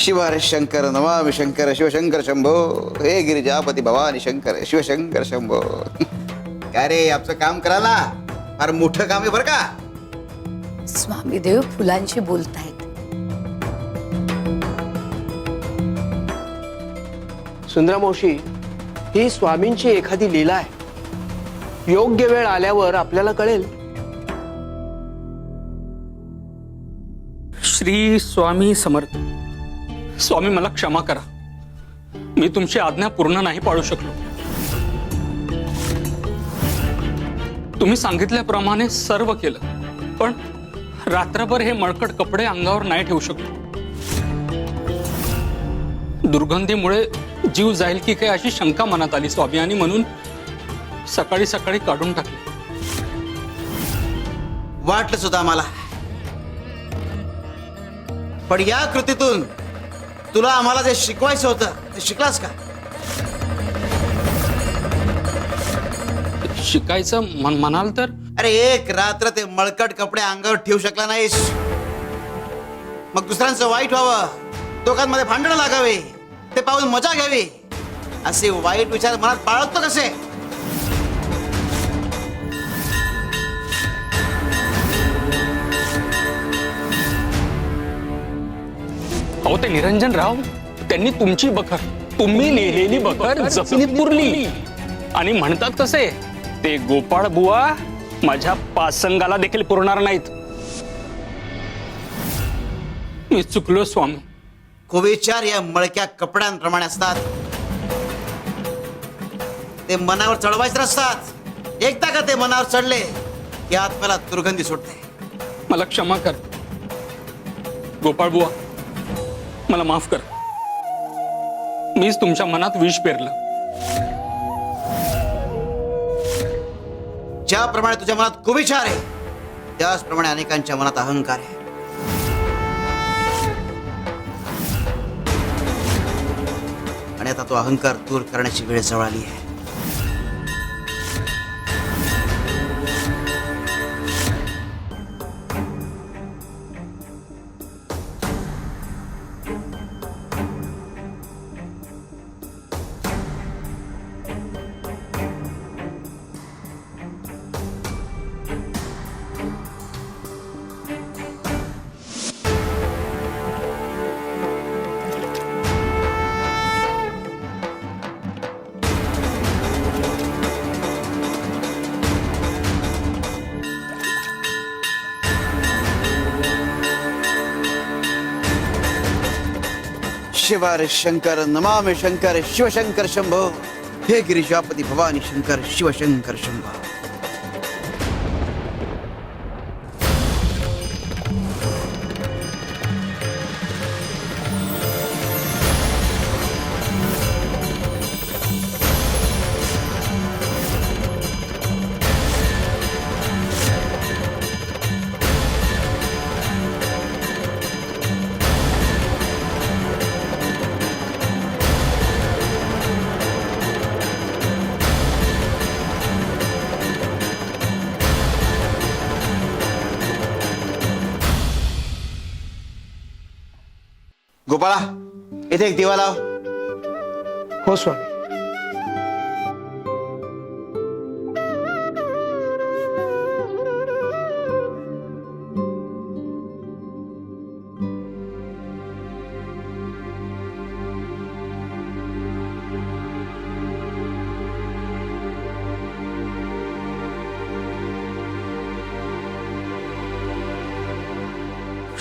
शिवर शंकर नमामि शंकर शिवशंकर शंभो. हे गिरिजापती भवानी शंकर शिवशंकर शंभो. काय रे, आमचं काम करायला फार मोठं काम आहे बरं का. स्वामीदेव फुलांशी बोलतायत. सुंदरा मावशी, ही स्वामींची एखादी लीला आहे. योग्य वेळ आल्यावर आपल्याला कळेल. श्री स्वामी समर्थ. स्वामी मला क्षमा करा, मी तुमची आज्ञा पूर्ण नाही पाळू शकलो. तुम्ही सांगितल्याप्रमाणे सर्व केलं, पण रात्रभर हे मळकट कपडे अंगावर नाही ठेवू शकलो. दुर्गंधीमुळे जीव जाईल की काय अशी शंका मनात आली स्वामी, आणि म्हणून सकाळी सकाळी काढून टाकले. वाटलं सुद्धा मला, पण या कृतीतून तुला आम्हाला जे शिकवायचं होतं ते शिकलास का? शिकायचं म्हणाल तर अरे एक रात्र ते मळकट कपडे अंगावर ठेवू शकला नाहीस, मग दुसऱ्यांचं वाईट व्हावं, दोघांमध्ये भांडणं लागावे, ते पाहून मजा घ्यावी, असे वाईट विचार मनात बाळगतो कसे? अहो ते निरंजनराव, त्यांनी तुमची बखर, तुम्ही लिहिलेली बखर जमिनीत पुरली, आणि म्हणतात कसे, ते गोपाळ बुवा माझ्या पासंगाला देखील पुरणार नाहीत. मी चुकलो स्वामी. कुविचार या मळक्या कपड्यांप्रमाणे असतात, ते मनावर चढवायचे नसतात. एकदा का ते मनावर चढले की आत्म्याला दुर्गंधी सुटते. मला क्षमा कर गोपाळ बुवा, मला माफ कर. मीच तुमच्या मनात विष पेरलं. ज्याप्रमाणे तुझ्या मनात कुविचार आहे, त्याचप्रमाणे अनेकांच्या मनात अहंकार आहे. आणि आता तो अहंकार दूर करण्याची वेळ जवळ आली आहे. शिवार शंकर नमामि शंकर शिवशंकर शंभो. हे गिरिजापती भवानी शंकर शिवशंकर शंभो. गोपाळा, इथे एक दिवा लाव. हो स्वामी.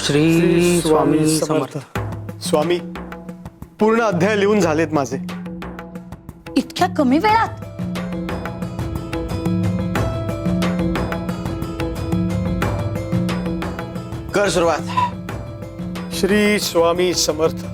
श्री स्वामी समर्थ. स्वामी, पूर्ण अध्याय लिहून झालेत माझे. इतक्या कमी वेळात? कर सुरुवात. श्री स्वामी समर्थ.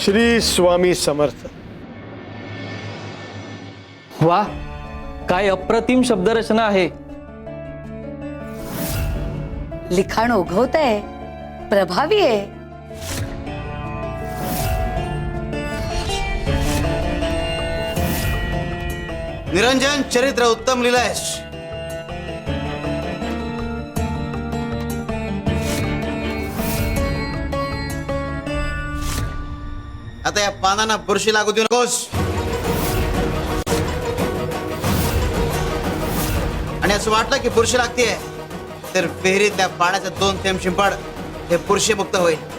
श्री स्वामी समर्थ. वा, काय अप्रतिम शब्दरचना आहे. लिखाण ओघवत आहे, प्रभावी आहे. निरंजन चरित्र उत्तम लिहिलंयस. आता या पानांना बुरशी लागू देऊ नकोस. आणि असं वाटलं की बुरशी लागतेय तर विहिरीतल्या पाण्याचे 2 थेंब शिंपड, हे बुरशी मुक्त होईल.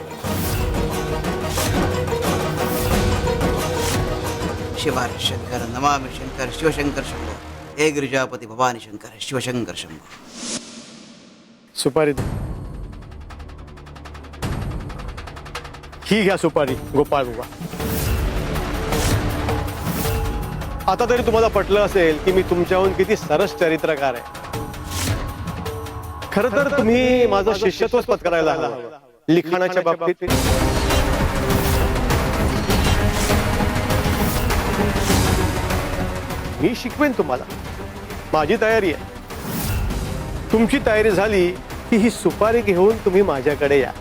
शिवार शंकर नमामि शंकर शिवशंकर शंभो. हे गिरिजापती भवानी शंकर शिवशंकर शंभो. सुपारी दे. ही घ्या सुपारी गोपाळ बुवा. आता तरी तुम्हाला पटलं असेल की मी तुमच्याहून किती सरस चरित्रकार आहे. खरं तर तुम्ही माझं शिष्यत्वच पत्करायला हवं लिखाणाच्या बाबतीत. मी शिकवेन तुम्हाला. माझी तयारी आहे. तुमची तयारी झाली की ही सुपारी घेऊन तुम्ही माझ्याकडे या.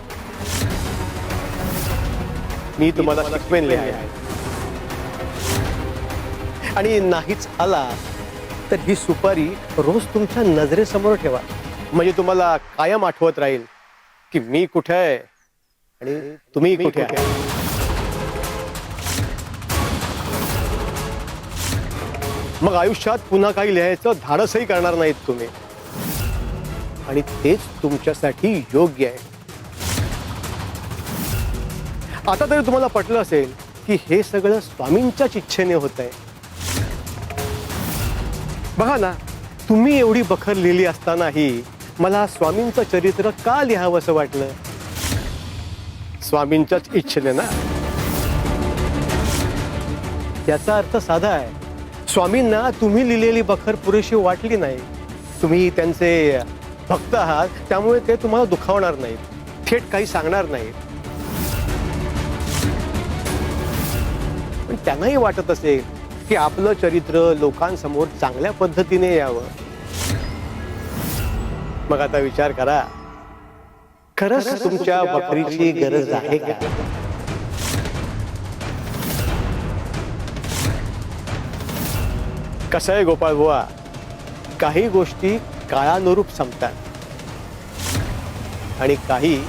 मी तुम्हाला शिकवेन लिहायला. आणि नाहीच आला तर ही सुपारी रोज तुमच्या नजरेसमोर ठेवा. म्हणजे तुम्हाला कायम आठवत राहील की मी कुठे आहे आणि तुम्ही कुठे आहे. मग आयुष्यात पुन्हा काही लिहायचं धाडसही करणार नाहीत तुम्ही. आणि तेच तुमच्यासाठी योग्य आहे. आता तरी तुम्हाला पटलं असेल की हे सगळं स्वामींच्याच इच्छेने होत आहे. बघा ना, तुम्ही एवढी बखर लिहिली असतानाही मला स्वामींचं चरित्र का लिहावं असं वाटलं. स्वामींच्याच इच्छेने ना. याचा अर्थ साधा आहे. स्वामींना तुम्ही लिहिलेली बखर पुरेशी वाटली नाही. तुम्ही त्यांचे भक्त आहात त्यामुळे ते तुम्हाला दुखावणार नाहीत, थेट काही सांगणार नाहीत. पण त्यांनाही वाटत असेल की आपलं चरित्र लोकांसमोर चांगल्या पद्धतीने यावं. मग आता विचार करा, खरंच तुमच्या बकरीची गरज आहे का. कसं आहे गोपाळ बुवा, काही गोष्टी काळानुरूप संपतात आणि काही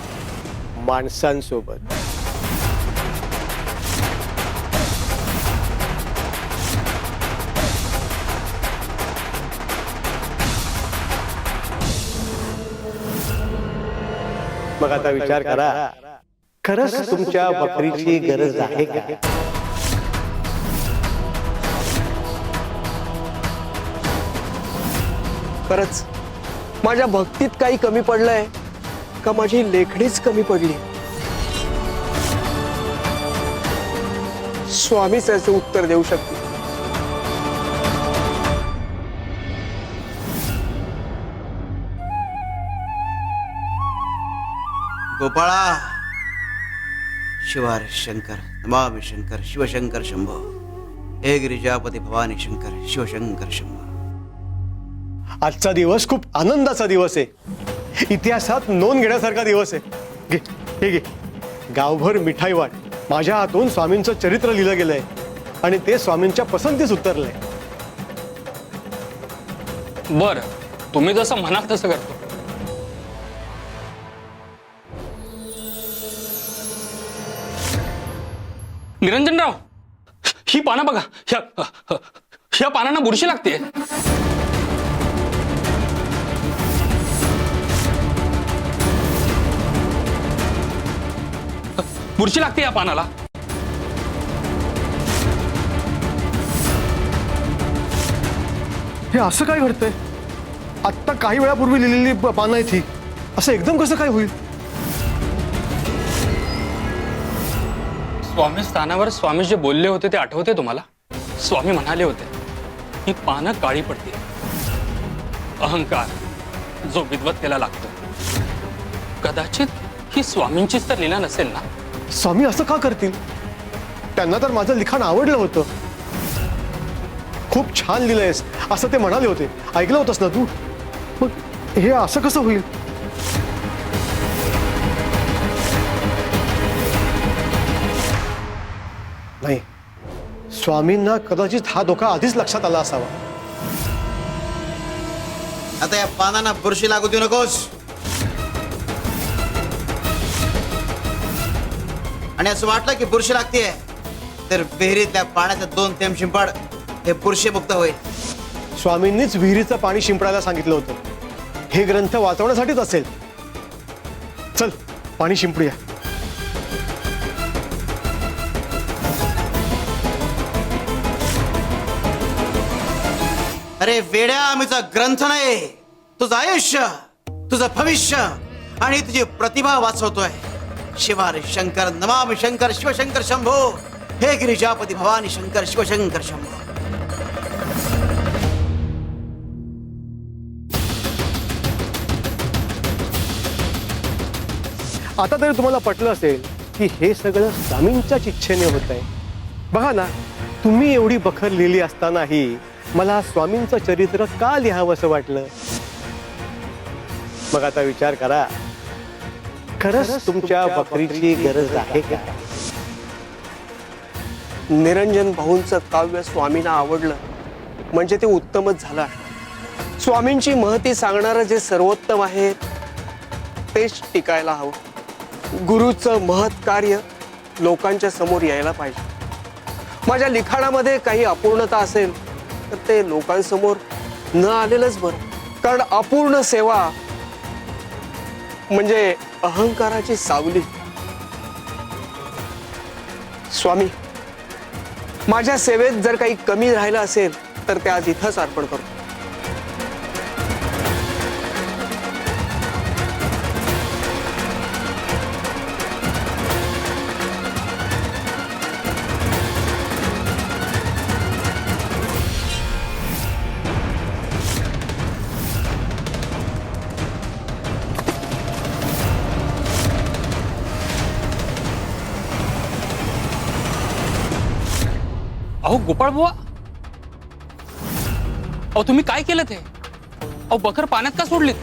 माणसांसोबत. मग आता विचार करा, खरंच तुमच्या बकरीची गरज आहे का. खरंच माझ्या भक्तीत काही कमी पडलंय का माझी लेखणीच कमी पडली. स्वामीच याचे उत्तर देऊ शकते. गोपाळा शिवार शंकर नमामि शंकर शिवशंकर शंभो. हे गिरिजापती भवानी शंकर शिवशंकर शंभो. आजचा दिवस खूप आनंदाचा दिवस आहे. इतिहासात नोंद घेण्यासारखा दिवस आहे. घे हे घे, गावभर मिठाई वाट. माझ्या हातून स्वामींचं चरित्र लिहिलं गेलंय आणि ते स्वामींच्या पसंतीस उतरलंय. बर, तुम्ही जसं म्हणाल तसं करतो. निरंजनराव, ही पानं बघा. ह्या पानांना बुरशी लागते. बुरशी लागते या पानाला. हे असं काय घडतंय. आत्ता काही वेळापूर्वी लिहिलेली पानं आहेत ही. असं एकदम कसं काय होईल. स्वामी स्थानावर स्वामी जे बोलले होते ते आठवते तुम्हाला. स्वामी म्हणाले होते ही पानं काळी पडते. अहंकार जो विद्वत्तेला लागतो. कदाचित ही स्वामींचीच तर लीला नसेल ना. स्वामी असं का करतील. त्यांना तर माझं लिखाण आवडलं होतं. खूप छान लिहिलंयस असं ते म्हणाले होते. ऐकलं होतंस ना तू. मग हे असं कसं होईल. नाही, स्वामींना कदाचित हा धोका आधीच लक्षात आला असावा. आता या पानांना बुरशी लागू देऊ नकोस. आणि असं वाटलं की बुरशी लागतेय तर विहिरीतल्या पाण्याचे 2 थेंब शिंपड, हे बुरशी मुक्त होईल. स्वामींनीच विहिरीचं पाणी शिंपडायला सांगितलं होतं. हे ग्रंथ वाचवण्यासाठीच असेल. चल पाणी शिंपडूया. अरे वेड्या, आम्हीचा ग्रंथ नाही, तुझं आयुष्य, तुझं भविष्य आणि तुझी प्रतिभा वाचवतोय. शिवारे शंकर नमामि शंकर शिवशंकर शंभो, हे गिरिजापती भवानी शंकर शिवशंकर शंभो. आता तरी तुम्हाला पटलं असेल की हे सगळं स्वामींच्याच इच्छेने होत आहे. बघा ना, तुम्ही एवढी बखर लिहिली असतानाही मला स्वामींचं चरित्र का लिहावं असं वाटलं. मग आता विचार करा, खरंच तुमच्या बखरीची गरज आहे का? निरंजन भाऊंचं काव्य स्वामींना आवडलं म्हणजे ते उत्तमच झालं आहे. स्वामींची महती सांगणारं जे सर्वोत्तम आहे तेच टिकायला हवं. गुरुचं महत् कार्य लोकांच्या समोर यायला पाहिजे. माझ्या लिखाणामध्ये काही अपूर्णता असेल तर ते लोकांसमोर न आलेलंच बरं. कारण अपूर्ण सेवा म्हणजे अहंकाराची सावली. स्वामी, माझ्या सेवेत जर काही कमी राहिलं असेल तर ते आज इथंच अर्पण करतो. अहो गोपाळ बुवा, अहो तुम्ही काय केलं ते? अहो बखर पाण्यात का सोडलीत?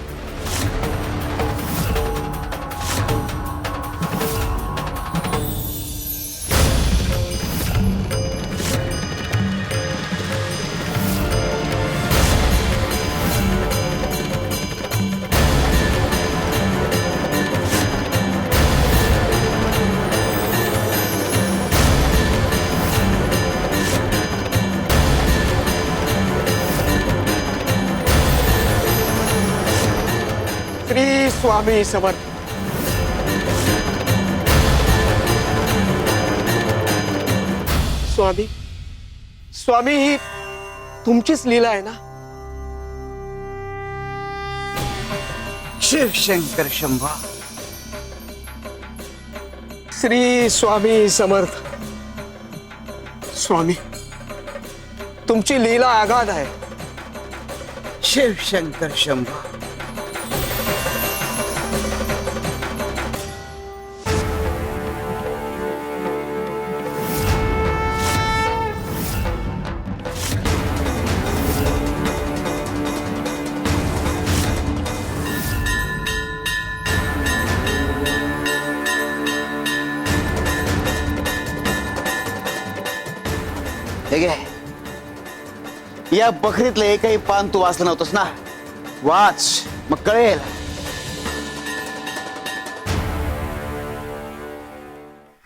श्री स्वामी समर्थ. स्वामी, स्वामी ही तुमचीच लीला आहे ना? शिवशंकर शंभो. श्री स्वामी समर्थ. स्वामी, तुमची लीला आगाध आहे. शिवशंकर शंभो. हे घे, या बखरीतलं एकही पान तू वाचलं नव्हतंस ना? वाच, मग कळेल.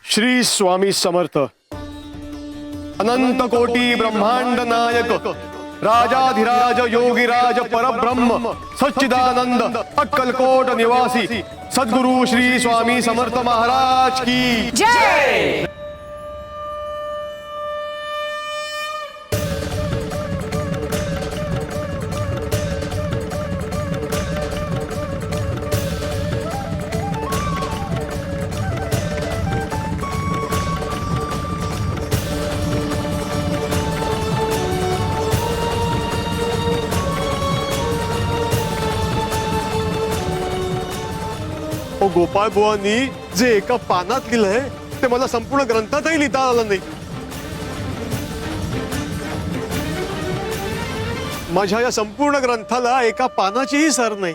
श्री स्वामी समर्थ. अनंत कोटी ब्रह्मांड नायक राजाधिराज योगीराज परब्रह्म सच्चिदानंद अक्कलकोट निवासी सद्गुरु श्री स्वामी समर्थ महाराज की जय. गोपाळ बुवांनी जे एका पानात लिहिलंय ते मला संपूर्ण ग्रंथातही लिहिता आलं नाही. माझ्या या संपूर्ण ग्रंथाला एका पानाचीही सर नाही.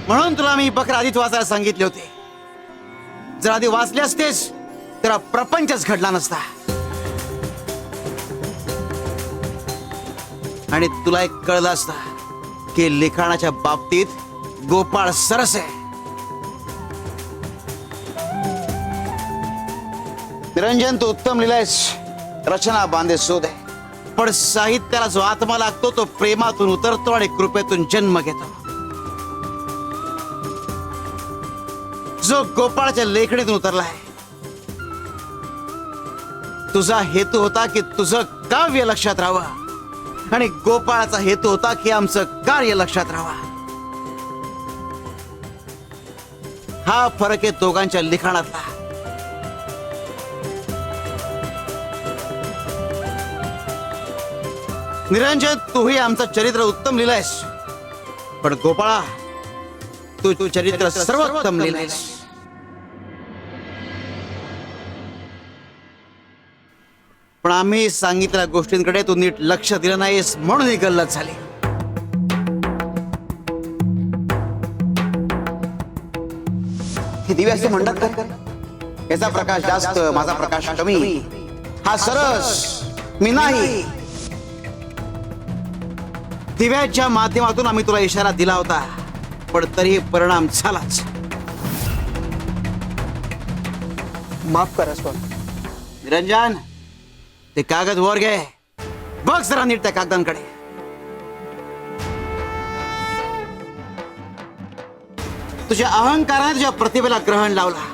म्हणून तुला मी बखर आधीच वाचायला सांगितले होते. जर आधी वाचले असतेस तर प्रपंचच घडला नसता. आणि तुला एक कळलं असतं की लिखाणाच्या बाबतीत गोपाळ सरस आहे. निरंजन, तू उत्तम लिहिलायस, रचना बांधे शोध आहे, पण साहित्याला जो आत्मा लागतो तो प्रेमातून उतरतो आणि कृपेतून जन्म घेतो. जो गोपाळच्या लेखणीतून उतरलाय. तुझा हेतू होता की तुझं काव्य लक्षात राहावं आणि गोपाळाचा हेतू होता की आमचं कार्य लक्षात राहावं. हा फरक आहे दोघांच्या लिखाणातला. निरंजन, तूही आमचं चरित्र उत्तम लिहिलंयस, पण गोपाळा, तू चरित्र सर्वोत्तम लिहिलंयस. पण आम्ही सांगितलेल्या गोष्टींकडे तू नीट लक्ष दिलं नाहीस म्हणून ही गल्लत झाली. हे दिव्याचे म्हणतात का? याचा प्रकाश जास्त, माझा प्रकाश कमी, हा सरस, मी नाही. दिव्याच्या माध्यमातून आम्ही तुला इशारा दिला होता, पण तरीही परिणाम झालाच. माफ करा स्वामी. निरंजन, ते कागद वर घे, बघ जरा नीट त्या कागदांकडे. तुझ्या अहंकाराने तुझ्या प्रतिभेला ग्रहण लावला.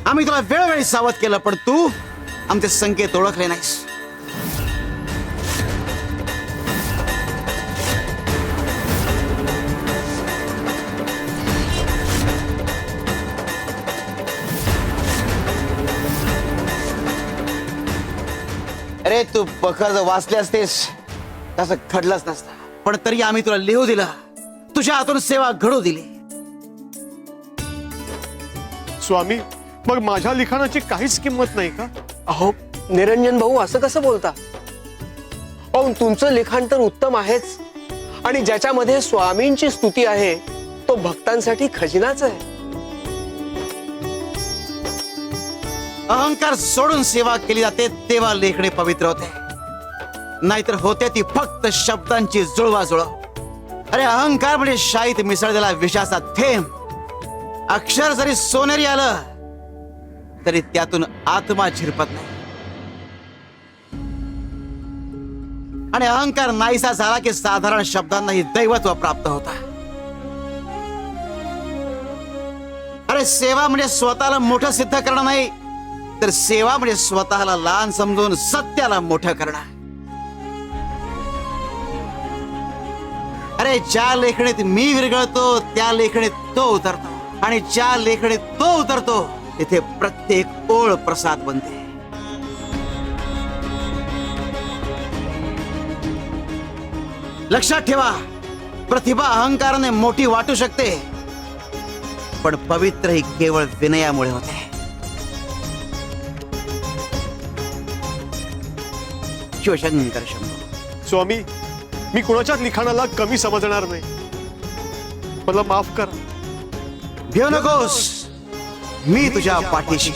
आम्ही तुला वेळोवेळी सावध केलं, पण तू आमचे संकेत ओळखले नाहीस. अरे, तू बखर जर वाचले असतेस तसं घडलंच नसतं, पण तरी आम्ही तुला लिहू दिलं, तुझ्या हातून सेवा घडू दिली. स्वामी, मग माझ्या लिखाणाची काहीच किंमत नाही का? अहो निरंजन भाऊ, असं कसं बोलता? अहो, तुमचं लिखाण तर उत्तम आहेच, आणि ज्याच्यामध्ये स्वामींची स्तुती आहे तो भक्तांसाठी खजिनाच आहे. अहंकार सोडून सेवा केली जाते तेव्हा लेखणे पवित्र होते, नाहीतर होते ती फक्त शब्दांची जुळवाजुळव. अरे, अहंकार म्हणजे शाईत मिसळलेला विषाचा थेंब. अक्षर जरी सोनेरी आलं तरी त्यातून आत्मा झिरपत नाही. आणि अहंकार नाहीसा झाला की साधारण शब्दांनाही दैवत्व प्राप्त होता. अरे, सेवा म्हणजे स्वतःला मोठं सिद्ध करणं नाही, तर सेवा म्हणजे स्वतःला लहान समजून सत्याला मोठं करणं. अरे, ज्या लेखणीत मी विरघळतो त्या लेखणीत तो उतरतो, आणि ज्या लेखणीत तो उतरतो तिथे प्रत्येक ओळ प्रसाद बनते. लक्षात ठेवा, प्रतिभा अहंकाराने मोठी वाटू शकते, पण पवित्र ही केवळ विनयामुळे होते. शिवशंकर शंभो. स्वामी, मी कुणाच्याच लिखाणाला कमी समजणार नाही, मला माफ करा. भिऊ नकोस, मी तुझ्या पाठीशी.